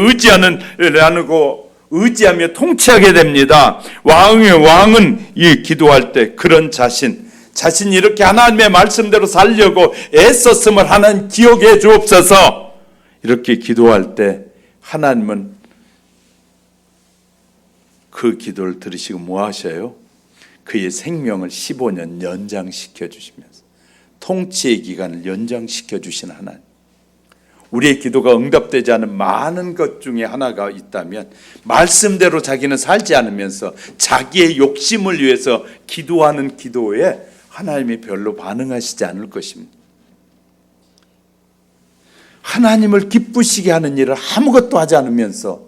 Speaker 1: 의지하며 통치하게 됩니다. 왕은 이 기도할 때 그런 자신이 이렇게 하나님의 말씀대로 살려고 애썼음을 하나님 기억해 주옵소서. 이렇게 기도할 때 하나님은 그 기도를 들으시고 뭐 하셔요? 그의 생명을 15년 연장시켜 주시면서 통치의 기간을 연장시켜 주신 하나님. 우리의 기도가 응답되지 않은 많은 것 중에 하나가 있다면 말씀대로 자기는 살지 않으면서 자기의 욕심을 위해서 기도하는 기도에 하나님이 별로 반응하시지 않을 것입니다. 하나님을 기쁘시게 하는 일을 아무것도 하지 않으면서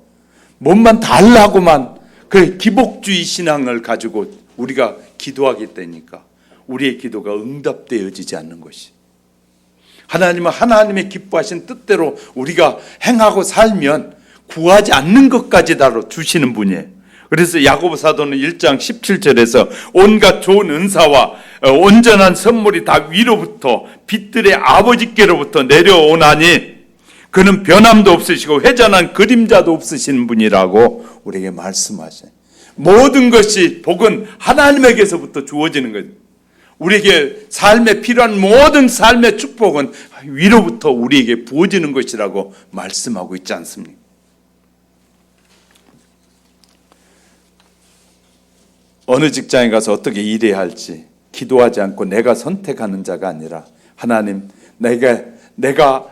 Speaker 1: 몸만 달라고만 그 기복주의 신앙을 가지고 우리가 기도하게 되니까 우리의 기도가 응답되어지지 않는 것이. 하나님은 하나님의 기뻐하신 뜻대로 우리가 행하고 살면 구하지 않는 것까지 다로 주시는 분이에요. 그래서 야고보 사도는 1장 17절에서 온갖 좋은 은사와 온전한 선물이 다 위로부터 빛들의 아버지께로부터 내려오나니 그는 변함도 없으시고 회전한 그림자도 없으신 분이라고 우리에게 말씀하셔요. 모든 것이 복은 하나님에게서부터 주어지는 거예요. 우리에게 삶에 필요한 모든 삶의 축복은 위로부터 우리에게 부어지는 것이라고 말씀하고 있지 않습니까? 어느 직장에 가서 어떻게 일해야 할지 기도하지 않고 내가 선택하는 자가 아니라 하나님, 내가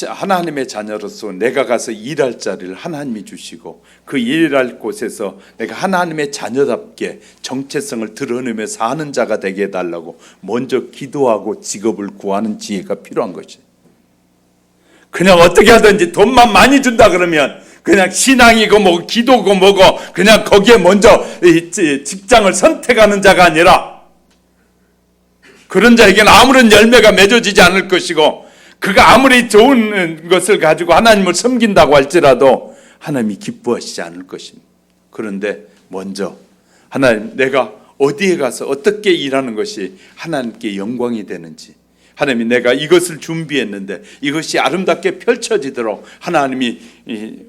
Speaker 1: 하나님의 자녀로서 내가 가서 일할 자리를 하나님이 주시고 그 일할 곳에서 내가 하나님의 자녀답게 정체성을 드러내며 사는 자가 되게 해달라고 먼저 기도하고 직업을 구하는 지혜가 필요한 것이에요. 그냥 어떻게 하든지 돈만 많이 준다 그러면 그냥 신앙이고 뭐고 기도고 뭐고 그냥 거기에 먼저 직장을 선택하는 자가 아니라 그런 자에게는 아무런 열매가 맺어지지 않을 것이고 그가 아무리 좋은 것을 가지고 하나님을 섬긴다고 할지라도 하나님이 기뻐하시지 않을 것입니다. 그런데 먼저 하나님, 내가 어디에 가서 어떻게 일하는 것이 하나님께 영광이 되는지, 하나님이 내가 이것을 준비했는데 이것이 아름답게 펼쳐지도록 하나님이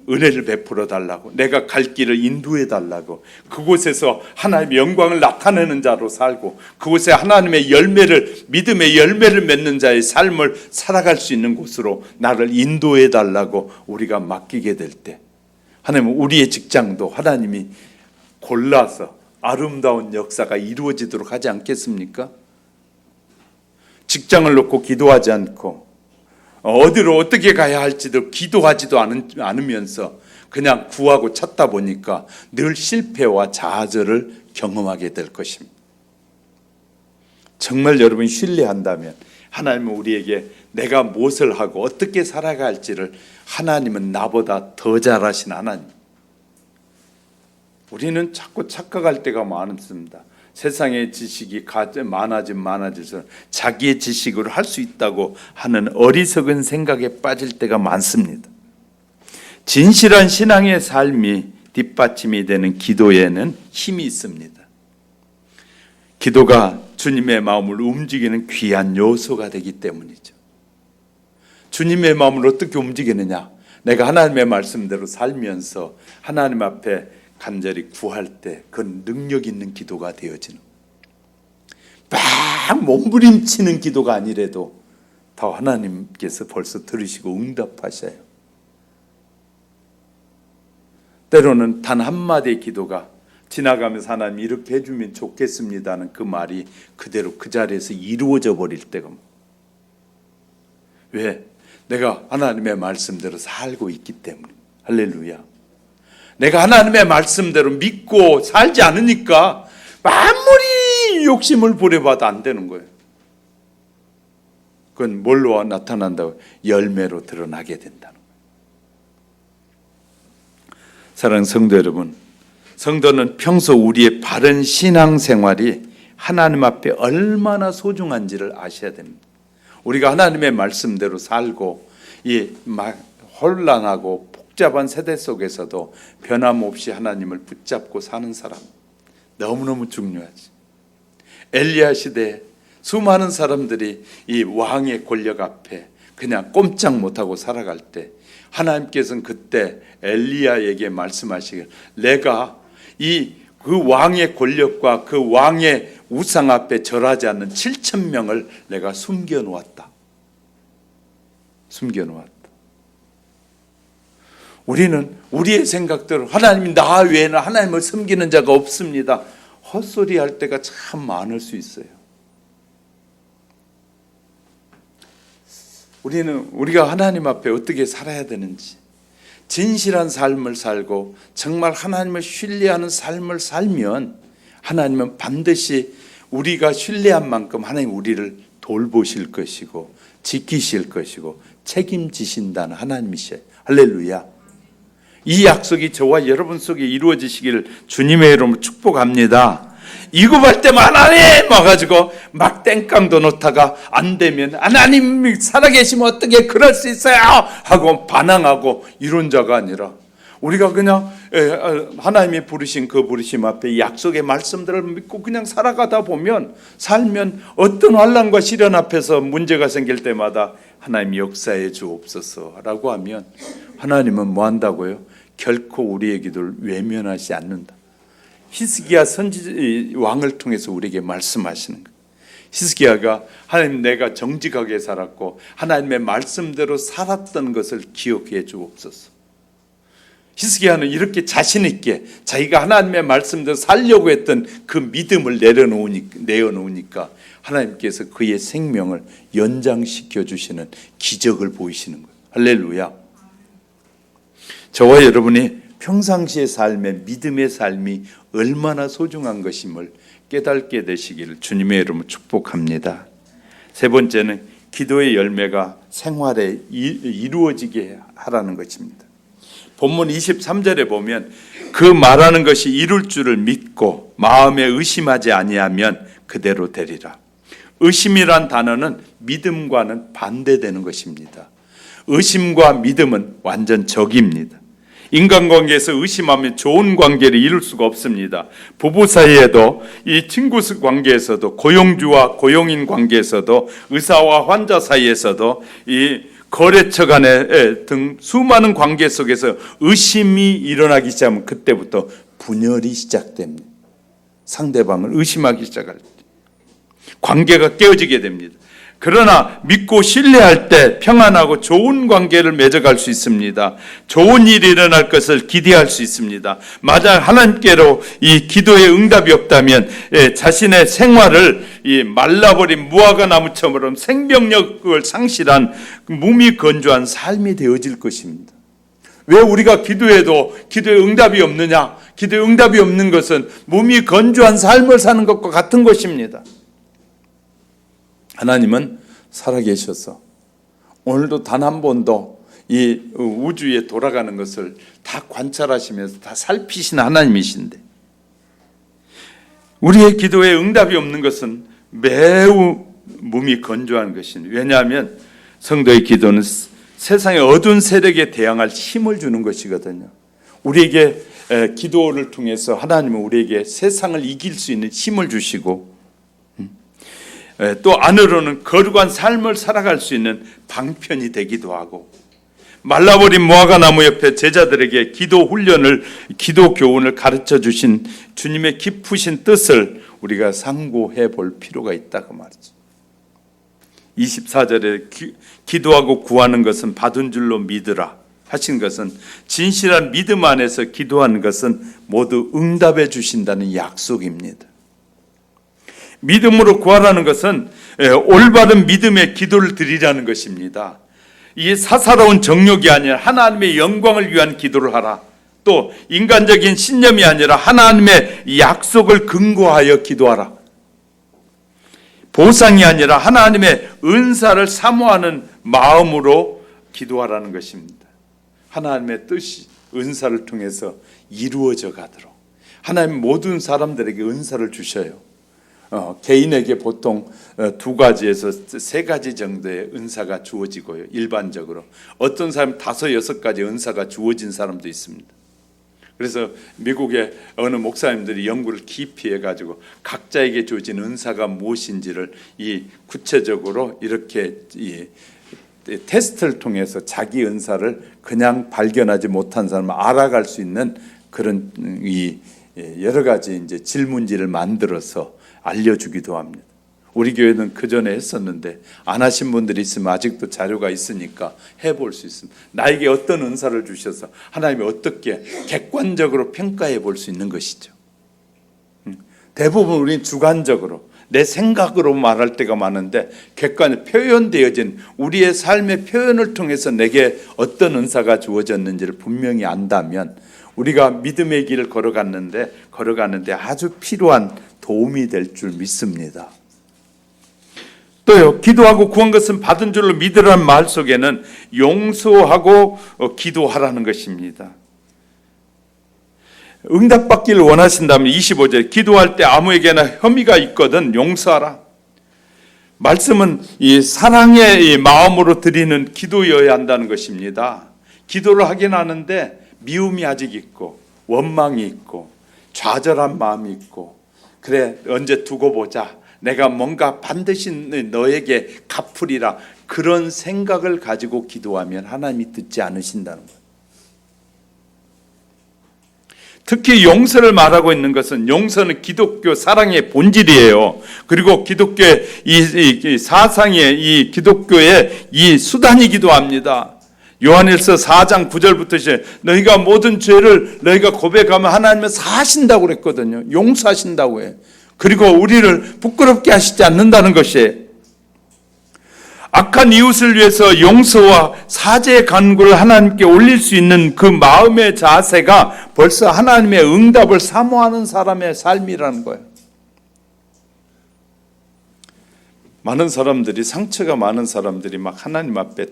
Speaker 1: 은혜를 베풀어 달라고, 내가 갈 길을 인도해 달라고, 그곳에서 하나님의 영광을 나타내는 자로 살고 그곳에 하나님의 열매를, 믿음의 열매를 맺는 자의 삶을 살아갈 수 있는 곳으로 나를 인도해 달라고 우리가 맡기게 될 때 하나님은 우리의 직장도 하나님이 골라서 아름다운 역사가 이루어지도록 하지 않겠습니까? 직장을 놓고 기도하지 않고 어디로 어떻게 가야 할지도 기도하지도 않으면서 그냥 구하고 찾다 보니까 늘 실패와 좌절을 경험하게 될 것입니다. 정말 여러분이 신뢰한다면 하나님은 우리에게 내가 무엇을 하고 어떻게 살아가야 할지를, 하나님은 나보다 더 잘하신 하나님. 우리는 자꾸 착각할 때가 많습니다. 세상의 지식이 많아질수록 자기의 지식으로 할 수 있다고 하는 어리석은 생각에 빠질 때가 많습니다. 진실한 신앙의 삶이 뒷받침이 되는 기도에는 힘이 있습니다. 기도가 주님의 마음을 움직이는 귀한 요소가 되기 때문이죠. 주님의 마음을 어떻게 움직이느냐? 내가 하나님의 말씀대로 살면서 하나님 앞에 간절히 구할 때 그 능력 있는 기도가 되어지는, 막 몸부림치는 기도가 아니라도 다 하나님께서 벌써 들으시고 응답하셔요. 때로는 단 한마디의 기도가 지나가면서 하나님 이렇게 해주면 좋겠습니다는 그 말이 그대로 그 자리에서 이루어져 버릴 때가, 왜? 내가 하나님의 말씀대로 살고 있기 때문에. 할렐루야. 내가 하나님의 말씀대로 믿고 살지 않으니까 아무리 욕심을 부려봐도 안 되는 거예요. 그건 뭘로 나타난다고? 열매로 드러나게 된다는 거예요. 사랑하는 성도 여러분, 성도는 평소 우리의 바른 신앙생활이 하나님 앞에 얼마나 소중한지를 아셔야 됩니다. 우리가 하나님의 말씀대로 살고 이 혼란하고 복잡한 세대 속에서도 변함없이 하나님을 붙잡고 사는 사람, 너무너무 중요하지. 엘리야 시대에 수많은 사람들이 이 왕의 권력 앞에 그냥 꼼짝 못하고 살아갈 때 하나님께서는 그때 엘리야에게 말씀하시길, 내가 그 왕의 권력과 그 왕의 우상 앞에 절하지 않는 7,000명을 내가 숨겨놓았다. 우리는 우리의 생각대로 하나님이 나 외에는 하나님을 섬기는 자가 없습니다. 헛소리 할 때가 참 많을 수 있어요. 우리가 하나님 앞에 어떻게 살아야 되는지, 진실한 삶을 살고 정말 하나님을 신뢰하는 삶을 살면 하나님은 반드시 우리가 신뢰한 만큼 하나님 우리를 돌보실 것이고 지키실 것이고 책임지신다는 하나님이셔요. 할렐루야. 이 약속이 저와 여러분 속에 이루어지시기를 주님의 이름으로 축복합니다. 이급할 때만 하나님 와가지고 막 땡깡도 놓다가 안 되면 하나님 살아계시면 어떻게 그럴 수 있어요 하고 반항하고 이런 자가 아니라, 우리가 그냥 하나님이 부르신 그 부르심 앞에 약속의 말씀들을 믿고 그냥 살아가다 보면, 살면 어떤 환난과 시련 앞에서 문제가 생길 때마다 하나님 역사해 주옵소서라고 하면 하나님은 뭐 한다고요? 결코 우리의 기도를 외면하지 않는다. 히스기야 왕을 통해서 우리에게 말씀하시는 거예요. 히스기야가 하나님, 내가 정직하게 살았고 하나님의 말씀대로 살았던 것을 기억해 주옵소서. 히스기야는 이렇게 자신 있게 자기가 하나님의 말씀대로 살려고 했던 그 믿음을 내어놓으니까 하나님께서 그의 생명을 연장시켜 주시는 기적을 보이시는 거예요. 할렐루야. 저와 여러분이 평상시의 삶의 믿음의 삶이 얼마나 소중한 것임을 깨닫게 되시기를 주님의 이름으로 축복합니다. 세 번째는 기도의 열매가 생활에 이루어지게 하라는 것입니다. 본문 23절에 보면 그 말하는 것이 이룰 줄을 믿고 마음에 의심하지 아니하면 그대로 되리라. 의심이란 단어는 믿음과는 반대되는 것입니다. 의심과 믿음은 완전 적입니다. 인간관계에서 의심하면 좋은 관계를 이룰 수가 없습니다. 부부 사이에도, 이 친구 관계에서도, 고용주와 고용인 관계에서도, 의사와 환자 사이에서도, 이 거래처 간의 등 수많은 관계 속에서 의심이 일어나기 시작하면 그때부터 분열이 시작됩니다. 상대방을 의심하기 시작할 때 관계가 깨어지게 됩니다. 그러나 믿고 신뢰할 때 평안하고 좋은 관계를 맺어갈 수 있습니다. 좋은 일이 일어날 것을 기대할 수 있습니다. 만약 하나님께로 이 기도의 응답이 없다면 자신의 생활을 이 말라버린 무화과 나무처럼 생명력을 상실한 몸이 건조한 삶이 되어질 것입니다. 왜 우리가 기도해도 기도의 응답이 없느냐? 기도의 응답이 없는 것은 몸이 건조한 삶을 사는 것과 같은 것입니다. 하나님은 살아계셔서 오늘도 단 한 번도 이 우주에 돌아가는 것을 다 관찰하시면서 다 살피시는 하나님이신데, 우리의 기도에 응답이 없는 것은 매우 몸이 건조한 것입니다. 왜냐하면 성도의 기도는 세상의 어두운 세력에 대항할 힘을 주는 것이거든요. 우리에게 기도를 통해서 하나님은 우리에게 세상을 이길 수 있는 힘을 주시고, 또 안으로는 거룩한 삶을 살아갈 수 있는 방편이 되기도 하고, 말라버린 무화과 나무 옆에 제자들에게 기도 훈련을, 기도 교훈을 가르쳐 주신 주님의 깊으신 뜻을 우리가 상고해 볼 필요가 있다고 말이죠. 24절에 기도하고 구하는 것은 받은 줄로 믿으라 하신 것은, 진실한 믿음 안에서 기도하는 것은 모두 응답해 주신다는 약속입니다. 믿음으로 구하라는 것은 올바른 믿음의 기도를 드리라는 것입니다. 이게 사사로운 정욕이 아니라 하나님의 영광을 위한 기도를 하라. 또 인간적인 신념이 아니라 하나님의 약속을 근거하여 기도하라. 보상이 아니라 하나님의 은사를 사모하는 마음으로 기도하라는 것입니다. 하나님의 뜻이 은사를 통해서 이루어져 가도록 하나님 모든 사람들에게 은사를 주셔요. 개인에게 보통 2가지에서 3가지 정도의 은사가 주어지고요. 일반적으로 어떤 사람 5, 6가지 은사가 주어진 사람도 있습니다. 그래서 미국의 어느 목사님들이 연구를 깊이 해가지고 각자에게 주어진 은사가 무엇인지를 구체적으로 이렇게 테스트를 통해서 자기 은사를 그냥 발견하지 못한 사람을 알아갈 수 있는 그런 여러 가지 이제 질문지를 만들어서 알려주기도 합니다. 우리 교회는 그 전에 했었는데 안 하신 분들이 있으면 아직도 자료가 있으니까 해볼 수 있습니다. 나에게 어떤 은사를 주셔서 하나님이 어떻게 객관적으로 평가해 볼 수 있는 것이죠. 대부분 우리는 주관적으로 내 생각으로 말할 때가 많은데, 객관에 표현되어진 우리의 삶의 표현을 통해서 내게 어떤 은사가 주어졌는지를 분명히 안다면 우리가 믿음의 길을 걸어가는데 아주 필요한 도움이 될 줄 믿습니다. 또요, 기도하고 구한 것은 받은 줄로 믿으라는 말 속에는 용서하고 기도하라는 것입니다. 응답받기를 원하신다면 25절, 기도할 때 아무에게나 혐의가 있거든 용서하라. 말씀은 이 사랑의 이 마음으로 드리는 기도여야 한다는 것입니다. 기도를 하긴 하는데 미움이 아직 있고 원망이 있고 좌절한 마음이 있고, 그래 언제 두고 보자, 내가 뭔가 반드시 너에게 갚으리라, 그런 생각을 가지고 기도하면 하나님이 듣지 않으신다는 거예요. 특히 용서를 말하고 있는 것은, 용서는 기독교 사랑의 본질이에요. 그리고 기독교의 이 사상의 이 기독교의 이 수단이기도 합니다. 요한일서 4장 9절부터 시작, 너희가 모든 죄를 너희가 고백하면 하나님은 사하신다고 그랬거든요. 용서하신다고 해요. 그리고 우리를 부끄럽게 하시지 않는다는 것이에요. 악한 이웃을 위해서 용서와 사죄의 간구를 하나님께 올릴 수 있는 그 마음의 자세가 벌써 하나님의 응답을 사모하는 사람의 삶이라는 거예요. 많은 사람들이, 상처가 많은 사람들이 막 하나님 앞에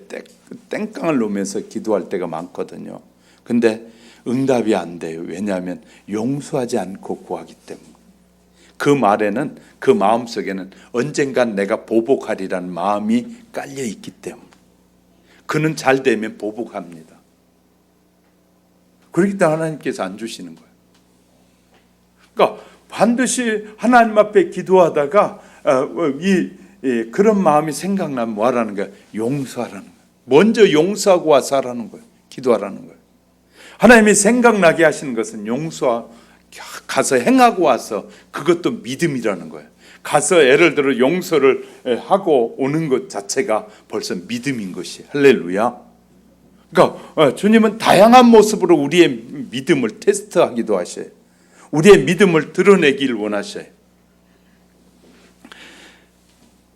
Speaker 1: 땡깡을 놓으면서 기도할 때가 많거든요. 근데 응답이 안 돼요. 왜냐하면 용서하지 않고 구하기 때문에. 그 말에는, 그 마음속에는 언젠간 내가 보복하리라는 마음이 깔려 있기 때문에. 그는 잘 되면 보복합니다. 그렇기 때문에 하나님께서 안 주시는 거예요. 그러니까 반드시 하나님 앞에 기도하다가 그런 마음이 생각나면 뭐 하라는 거예요? 용서하라는 거예요. 먼저 용서하고 와서 하라는 거예요. 기도하라는 거예요. 하나님이 생각나게 하시는 것은 가서 행하고 와서, 그것도 믿음이라는 거예요. 가서 예를 들어 용서를 하고 오는 것 자체가 벌써 믿음인 것이. 할렐루야. 그러니까 주님은 다양한 모습으로 우리의 믿음을 테스트하기도 하셔요. 우리의 믿음을 드러내길 원하셔요.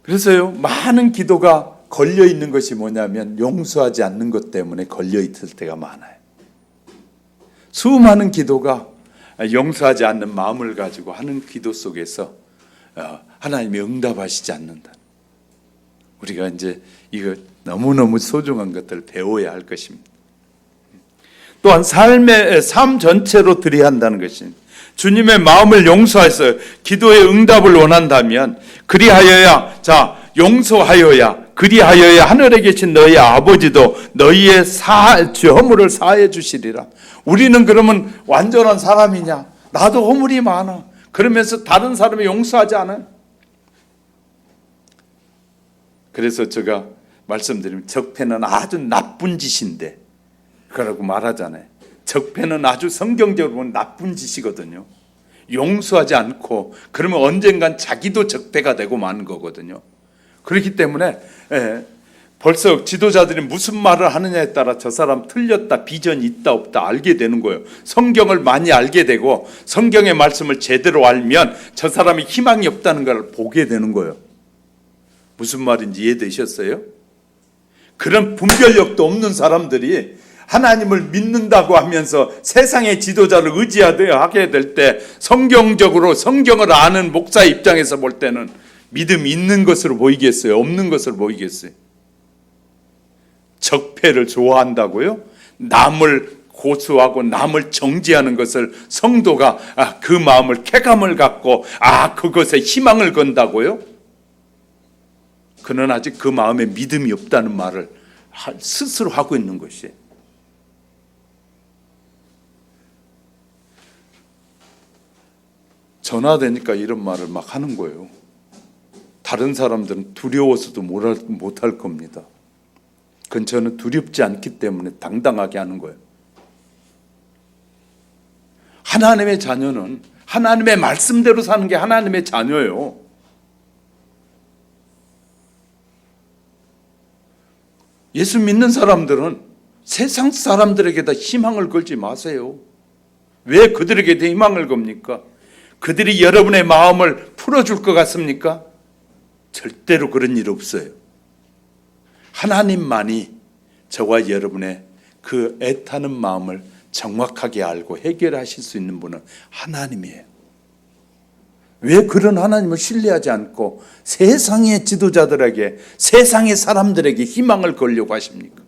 Speaker 1: 그래서요, 많은 기도가 걸려 있는 것이 뭐냐면 용서하지 않는 것 때문에 걸려 있을 때가 많아요. 수많은 기도가 용서하지 않는 마음을 가지고 하는 기도 속에서 하나님이 응답하시지 않는다. 우리가 이제 이거 너무너무 소중한 것들을 배워야 할 것입니다. 또한 삶 전체로 드려야 한다는 것입니다. 주님의 마음을 용서해서 기도의 응답을 원한다면 그리하여야 그리하여야 하늘에 계신 너희 아버지도 너희의 허물을 사해 주시리라. 우리는 그러면 완전한 사람이냐? 나도 허물이 많아. 그러면서 다른 사람을 용서하지 않아요. 그래서 제가 말씀드리면 적폐는 아주 나쁜 짓인데 그러고 말하잖아요. 적폐는 아주 성경적으로 보면 나쁜 짓이거든요. 용서하지 않고 그러면 언젠간 자기도 적폐가 되고 마는 거거든요. 그렇기 때문에 벌써 지도자들이 무슨 말을 하느냐에 따라 저 사람 틀렸다, 비전이 있다 없다 알게 되는 거예요. 성경을 많이 알게 되고 성경의 말씀을 제대로 알면 저 사람이 희망이 없다는 걸 보게 되는 거예요. 무슨 말인지 이해되셨어요? 그런 분별력도 없는 사람들이 하나님을 믿는다고 하면서 세상의 지도자를 의지하게 될 때 성경적으로 성경을 아는 목사 입장에서 볼 때는 믿음이 있는 것으로 보이겠어요? 없는 것으로 보이겠어요? 적폐를 좋아한다고요? 남을 고수하고 남을 정죄하는 것을 성도가 그 마음을 쾌감을 갖고 그것에 희망을 건다고요? 그는 아직 그 마음에 믿음이 없다는 말을 스스로 하고 있는 것이에요. 전화되니까 이런 말을 막 하는 거예요. 다른 사람들은 두려워서도 못할 겁니다. 그건 저는 두렵지 않기 때문에 당당하게 하는 거예요. 하나님의 자녀는 하나님의 말씀대로 사는 게 하나님의 자녀예요. 예수 믿는 사람들은 세상 사람들에게다 희망을 걸지 마세요. 왜 그들에게 희망을 겁니까? 그들이 여러분의 마음을 풀어줄 것 같습니까? 절대로 그런 일 없어요. 하나님만이 저와 여러분의 그 애타는 마음을 정확하게 알고 해결하실 수 있는 분은 하나님이에요. 왜 그런 하나님을 신뢰하지 않고 세상의 지도자들에게, 세상의 사람들에게 희망을 걸려고 하십니까?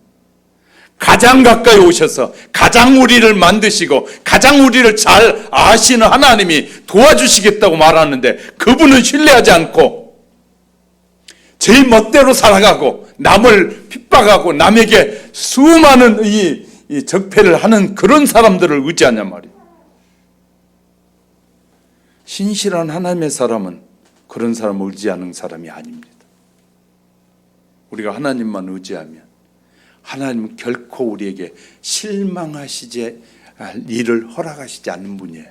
Speaker 1: 가장 가까이 오셔서 가장 우리를 만드시고 가장 우리를 잘 아시는 하나님이 도와주시겠다고 말하는데 그분은 신뢰하지 않고 제일 멋대로 살아가고 남을 핍박하고 남에게 수많은 이 적폐를 하는 그런 사람들을 의지하냔 말이에요. 신실한 하나님의 사람은 그런 사람을 의지하는 사람이 아닙니다. 우리가 하나님만 의지하면 하나님은 결코 우리에게 실망하시지 일을 허락하시지 않는 분이에요.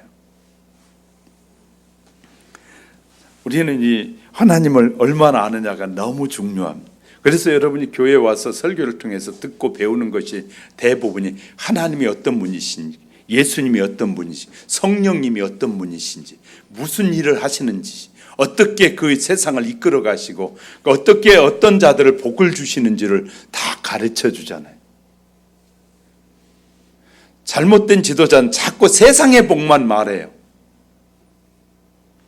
Speaker 1: 우리는 이 하나님을 얼마나 아느냐가 너무 중요합니다. 그래서 여러분이 교회에 와서 설교를 통해서 듣고 배우는 것이 대부분이 하나님이 어떤 분이신지, 예수님이 어떤 분이신지, 성령님이 어떤 분이신지, 무슨 일을 하시는지, 어떻게 그 세상을 이끌어 가시고 어떻게 어떤 자들을 복을 주시는지를 다 가르쳐 주잖아요. 잘못된 지도자는 자꾸 세상의 복만 말해요.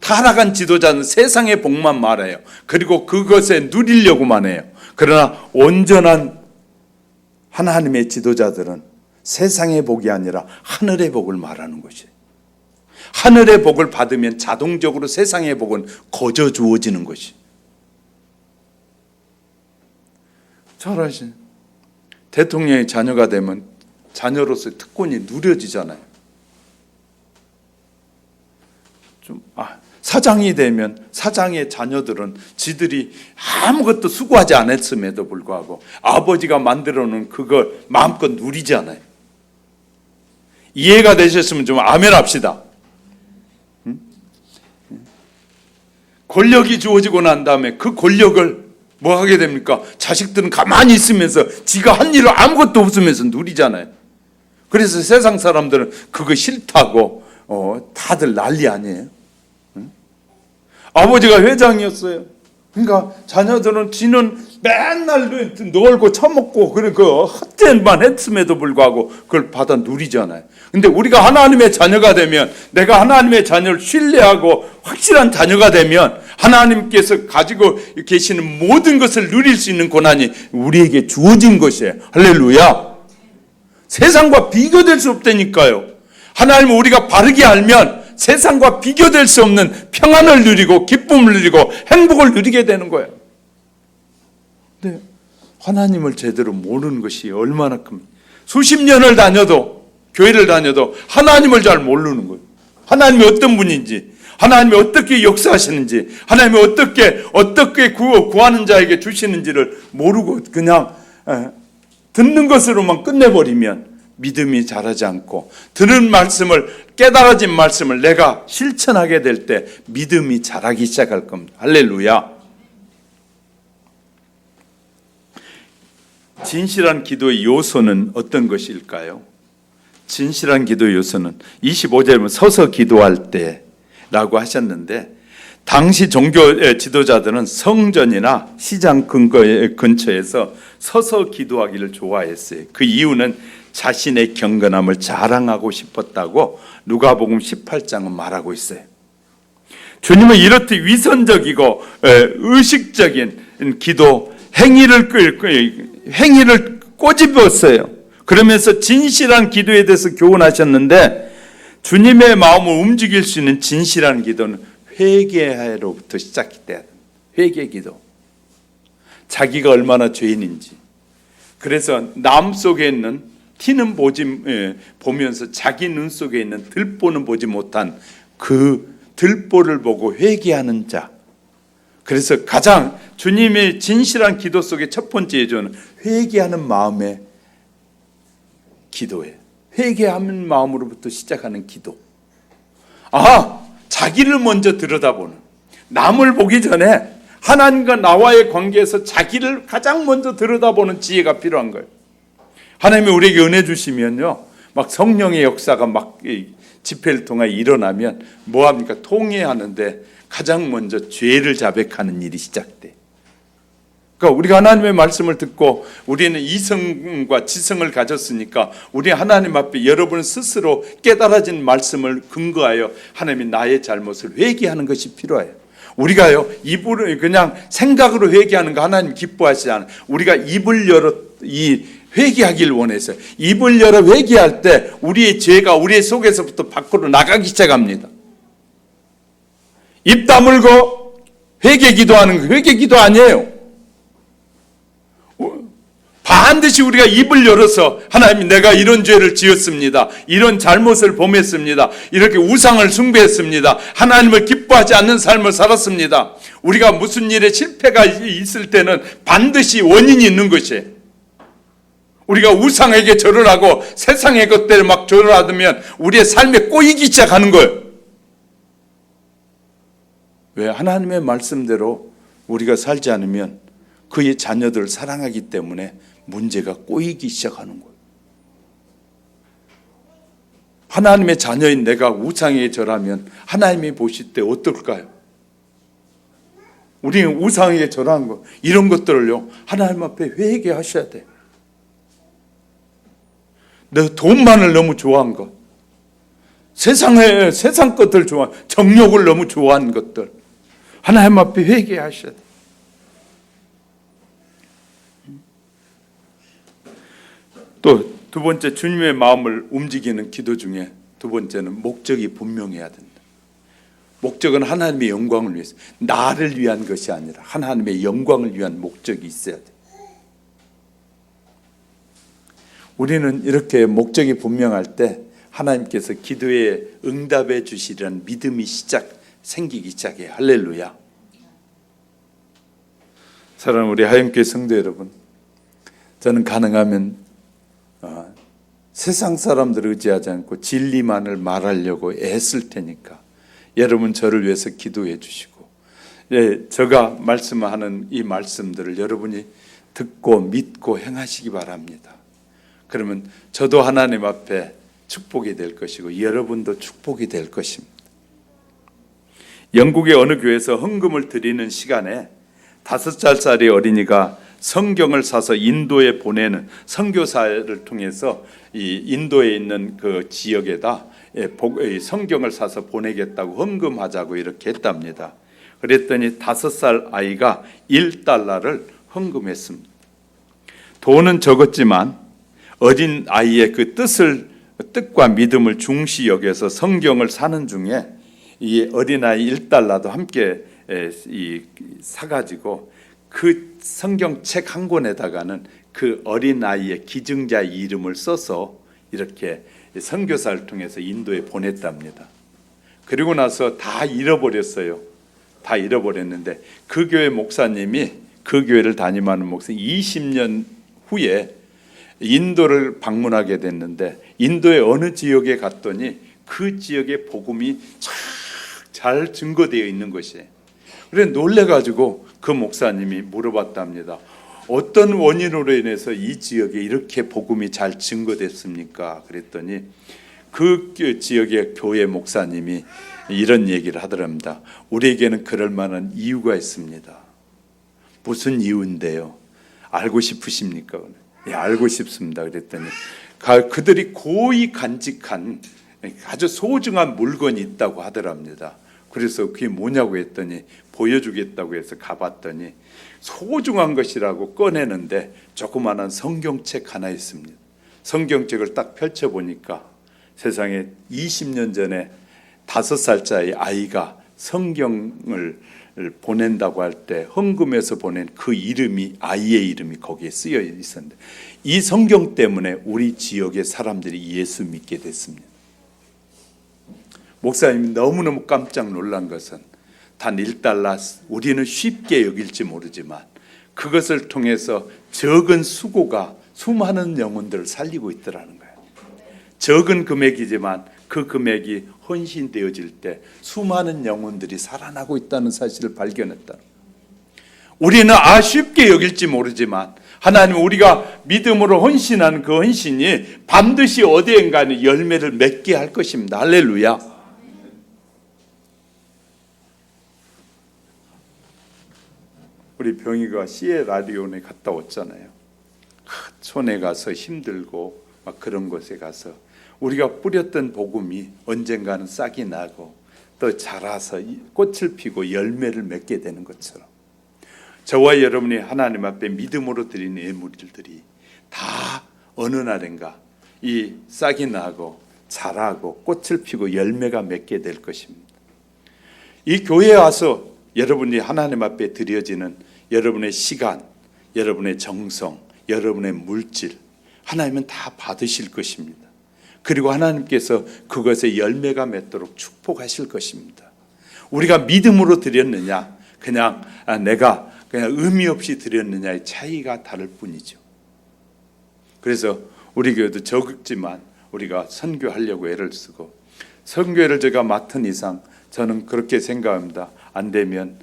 Speaker 1: 타락한 지도자는 세상의 복만 말해요. 그리고 그것에 누리려고만 해요. 그러나 온전한 하나님의 지도자들은 세상의 복이 아니라 하늘의 복을 말하는 것이에요. 하늘의 복을 받으면 자동적으로 세상의 복은 거저 주어지는 것이. 잘 아시죠? 대통령의 자녀가 되면 자녀로서의 특권이 누려지잖아요. 사장이 되면 사장의 자녀들은 지들이 아무것도 수고하지 않았음에도 불구하고 아버지가 만들어 놓은 그걸 마음껏 누리잖아요. 이해가 되셨으면 좀 아멘 합시다. 권력이 주어지고 난 다음에 그 권력을 뭐 하게 됩니까? 자식들은 가만히 있으면서 지가 한 일을 아무것도 없으면서 누리잖아요. 그래서 세상 사람들은 그거 싫다고 다들 난리 아니에요. 아버지가 회장이었어요. 그러니까 자녀들은 지는 맨날 놀고 처먹고 그 헛된만 했음에도 불구하고 그걸 받아 누리잖아요. 근데 우리가 하나님의 자녀가 되면, 내가 하나님의 자녀를 신뢰하고 확실한 자녀가 되면 하나님께서 가지고 계시는 모든 것을 누릴 수 있는 권한이 우리에게 주어진 것이에요. 할렐루야. 세상과 비교될 수 없다니까요. 하나님을 우리가 바르게 알면 세상과 비교될 수 없는 평안을 누리고 기쁨을 누리고 행복을 누리게 되는 거예요. 근데 하나님을 제대로 모르는 것이 얼마나 큽니까? 수십 년을 다녀도, 교회를 다녀도 하나님을 잘 모르는 거예요. 하나님이 어떤 분인지, 하나님이 어떻게 역사하시는지, 하나님이 어떻게 구하는 자에게 주시는지를 모르고 그냥 듣는 것으로만 끝내버리면 믿음이 자라지 않고, 들은 말씀을, 깨달아진 말씀을 내가 실천하게 될 때 믿음이 자라기 시작할 겁니다. 할렐루야. 진실한 기도의 요소는 어떤 것일까요? 진실한 기도의 요소는 25절에 보면 서서 기도할 때라고 하셨는데, 당시 종교 지도자들은 성전이나 시장 근처에서 서서 기도하기를 좋아했어요. 그 이유는 자신의 경건함을 자랑하고 싶었다고 누가복음 18장은 말하고 있어요. 주님은 이렇듯 위선적이고 의식적인 기도 행위를 꼬집었어요. 그러면서 진실한 기도에 대해서 교훈하셨는데, 주님의 마음을 움직일 수 있는 진실한 기도는 회개로부터 시작이 돼야 됩니다. 회개 기도. 자기가 얼마나 죄인인지, 그래서 남 속에 있는 티는 보면서 자기 눈 속에 있는 들보는 보지 못한 그 들보를 보고 회개하는 자. 그래서 가장 주님의 진실한 기도 속의 첫 번째 예조는 회개하는 마음의 기도예요. 회개하는 마음으로부터 시작하는 기도. 자기를 먼저 들여다보는, 남을 보기 전에 하나님과 나와의 관계에서 자기를 가장 먼저 들여다보는 지혜가 필요한 거예요. 하나님이 우리에게 은혜 주시면요, 막 성령의 역사가 막 집회를 통해 일어나면 뭐합니까? 통회하는데 가장 먼저 죄를 자백하는 일이 시작돼. 그러니까 우리가 하나님의 말씀을 듣고 우리는 이성과 지성을 가졌으니까 우리 하나님 앞에 여러분 스스로 깨달아진 말씀을 근거하여 하나님이 나의 잘못을 회개하는 것이 필요해요. 우리가요, 입으로 그냥 생각으로 회개하는 거 하나님 기뻐하시지 않아요. 우리가 입을 열어 회개하길 원해서 입을 열어 회개할 때 우리의 죄가 우리의 속에서부터 밖으로 나가기 시작합니다. 입 다물고 회개 기도하는 거 회개 기도 아니에요. 반드시 우리가 입을 열어서 하나님, 내가 이런 죄를 지었습니다, 이런 잘못을 범했습니다, 이렇게 우상을 숭배했습니다, 하나님을 기뻐하지 않는 삶을 살았습니다. 우리가 무슨 일에 실패가 있을 때는 반드시 원인이 있는 것이에요. 우리가 우상에게 절을 하고 세상의 것들을 막 절을 하면 우리의 삶에 꼬이기 시작하는 거예요. 왜? 하나님의 말씀대로 우리가 살지 않으면 그의 자녀들을 사랑하기 때문에 문제가 꼬이기 시작하는 거예요. 하나님의 자녀인 내가 우상에게 절하면 하나님이 보실 때 어떨까요? 우리는 우상에게 절한 거, 이런 것들을요, 하나님 앞에 회개하셔야 돼요. 내 돈만을 너무 좋아한 것, 세상 것들 좋아, 정욕을 너무 좋아한 것들, 하나님 앞에 회개하셔야 돼요. 또 두 번째, 주님의 마음을 움직이는 기도 중에 두 번째는 목적이 분명해야 된다. 목적은 하나님의 영광을 위해서, 나를 위한 것이 아니라 하나님의 영광을 위한 목적이 있어야 돼. 우리는 이렇게 목적이 분명할 때 하나님께서 기도에 응답해 주시리라는 믿음이 생기기 시작해요. 할렐루야. 사랑하는 우리 하영교회 성도 여러분, 저는 가능하면 세상 사람들을 의지하지 않고 진리만을 말하려고 애쓸 테니까 여러분 저를 위해서 기도해 주시고, 제가 말씀하는 이 말씀들을 여러분이 듣고 믿고 행하시기 바랍니다. 그러면 저도 하나님 앞에 축복이 될 것이고 여러분도 축복이 될 것입니다. 영국의 어느 교회에서 헌금을 드리는 시간에 5살짜리 어린이가 성경을 사서 인도에 보내는, 선교사를 통해서 이 인도에 있는 그 지역에다 성경을 사서 보내겠다고 헌금하자고 이렇게 했답니다. 그랬더니 5살 아이가 $1를 헌금했습니다. 돈은 적었지만 어린 아이의 그 뜻을 뜻과 믿음을 중시 여겨서 성경을 사는 중에 이 어린아이 1달러도 함께 사가지고 그 성경책 한 권에다가는 그 어린아이의 기증자 이름을 써서 이렇게 선교사를 통해서 인도에 보냈답니다. 그리고 나서 다 잃어버렸어요. 다 잃어버렸는데 그 교회 목사님이, 그 교회를 담임하는 목사님 20년 후에 인도를 방문하게 됐는데 인도의 어느 지역에 갔더니 그 지역의 복음이 잘 증거되어 있는 것이에요. 그래 놀래가지고 그 목사님이 물어봤답니다. 어떤 원인으로 인해서 이 지역에 이렇게 복음이 잘 증거됐습니까? 그랬더니 그 지역의 교회 목사님이 이런 얘기를 하더랍니다. 우리에게는 그럴 만한 이유가 있습니다. 무슨 이유인데요? 알고 싶으십니까? 예, 알고 싶습니다. 그랬더니 그들이 고이 간직한 아주 소중한 물건이 있다고 하더랍니다. 그래서 그게 뭐냐고 했더니 보여주겠다고 해서 가봤더니 소중한 것이라고 꺼내는데 조그마한 성경책 하나 있습니다. 성경책을 딱 펼쳐보니까 세상에 20년 전에 5살짜리 아이가 성경을 보낸다고 할 때 헌금해서 보낸 그 이름이, 아이의 이름이 거기에 쓰여 있었는데 이 성경 때문에 우리 지역의 사람들이 예수 믿게 됐습니다. 목사님이 너무너무 깜짝 놀란 것은 단 1달러, 우리는 쉽게 여길지 모르지만 그것을 통해서 적은 수고가 수많은 영혼들을 살리고 있더라는 거예요. 적은 금액이지만 그 금액이 헌신되어질 때 수많은 영혼들이 살아나고 있다는 사실을 발견했다. 우리는 쉽게 여길지 모르지만 하나님, 우리가 믿음으로 헌신한 그 헌신이 반드시 어디엔가는 열매를 맺게 할 것입니다. 할렐루야. 우리 병이가 시에라리온에 갔다 왔잖아요. 촌에 가서 힘들고 막 그런 곳에 가서 우리가 뿌렸던 복음이 언젠가는 싹이 나고 또 자라서 꽃을 피고 열매를 맺게 되는 것처럼 저와 여러분이 하나님 앞에 믿음으로 드린 예물들이 다 어느 날인가 이 싹이 나고 자라고 꽃을 피고 열매가 맺게 될 것입니다. 이 교회에 와서 여러분이 하나님 앞에 드려지는 여러분의 시간, 여러분의 정성, 여러분의 물질, 하나님은 다 받으실 것입니다. 그리고 하나님께서 그것에 열매가 맺도록 축복하실 것입니다. 우리가 믿음으로 드렸느냐, 그냥 내가 그냥 의미 없이 드렸느냐의 차이가 다를 뿐이죠. 그래서 우리 교회도 적지만 우리가 선교하려고 애를 쓰고, 선교회를 제가 맡은 이상 저는 그렇게 생각합니다. 안 되면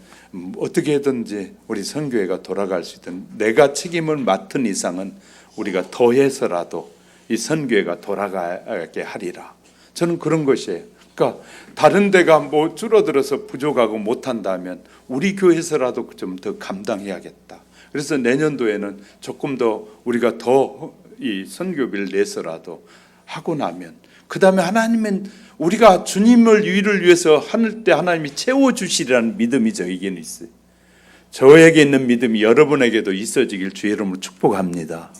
Speaker 1: 어떻게든지 우리 선교회가 돌아갈 수 있든 내가 책임을 맡은 이상은 우리가 더해서라도 이 선교회가 돌아가게 하리라. 저는 그런 것이에요. 그러니까 다른 데가 뭐 줄어들어서 부족하고 못한다면 우리 교회에서라도 좀 더 감당해야겠다. 그래서 내년도에는 조금 더 우리가 더 이 선교비를 내서라도 하고 나면 그 다음에 하나님은 우리가 주님을 일을 위해서 하늘 때 하나님이 채워주시리라는 믿음이 저에게는 있어요. 저에게 있는 믿음이 여러분에게도 있어지길 주의 이름으로 축복합니다.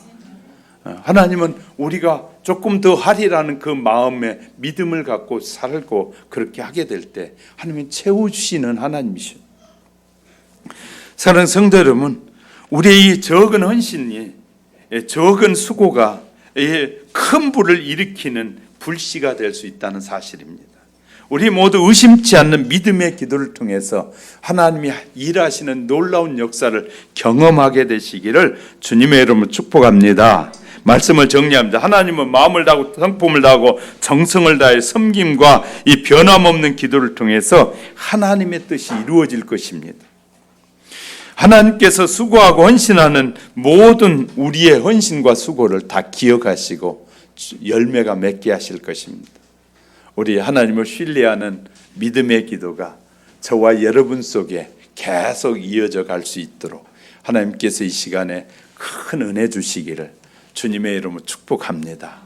Speaker 1: 하나님은 우리가 조금 더 하리라는 그 마음에 믿음을 갖고 살고 그렇게 하게 될 때 하나님이 채워주시는 하나님이시오. 사랑하는 성도 여러분, 우리의 이 적은 헌신이, 적은 수고가 큰 불을 일으키는 불씨가 될 수 있다는 사실입니다. 우리 모두 의심치 않는 믿음의 기도를 통해서 하나님이 일하시는 놀라운 역사를 경험하게 되시기를 주님의 이름으로 축복합니다. 말씀을 정리합니다. 하나님은 마음을 다하고 성품을 다하고 정성을 다해 섬김과 이 변함없는 기도를 통해서 하나님의 뜻이 이루어질 것입니다. 하나님께서 수고하고 헌신하는 모든 우리의 헌신과 수고를 다 기억하시고 열매가 맺게 하실 것입니다. 우리 하나님을 신뢰하는 믿음의 기도가 저와 여러분 속에 계속 이어져 갈 수 있도록 하나님께서 이 시간에 큰 은혜 주시기를 주님의 이름으로 축복합니다.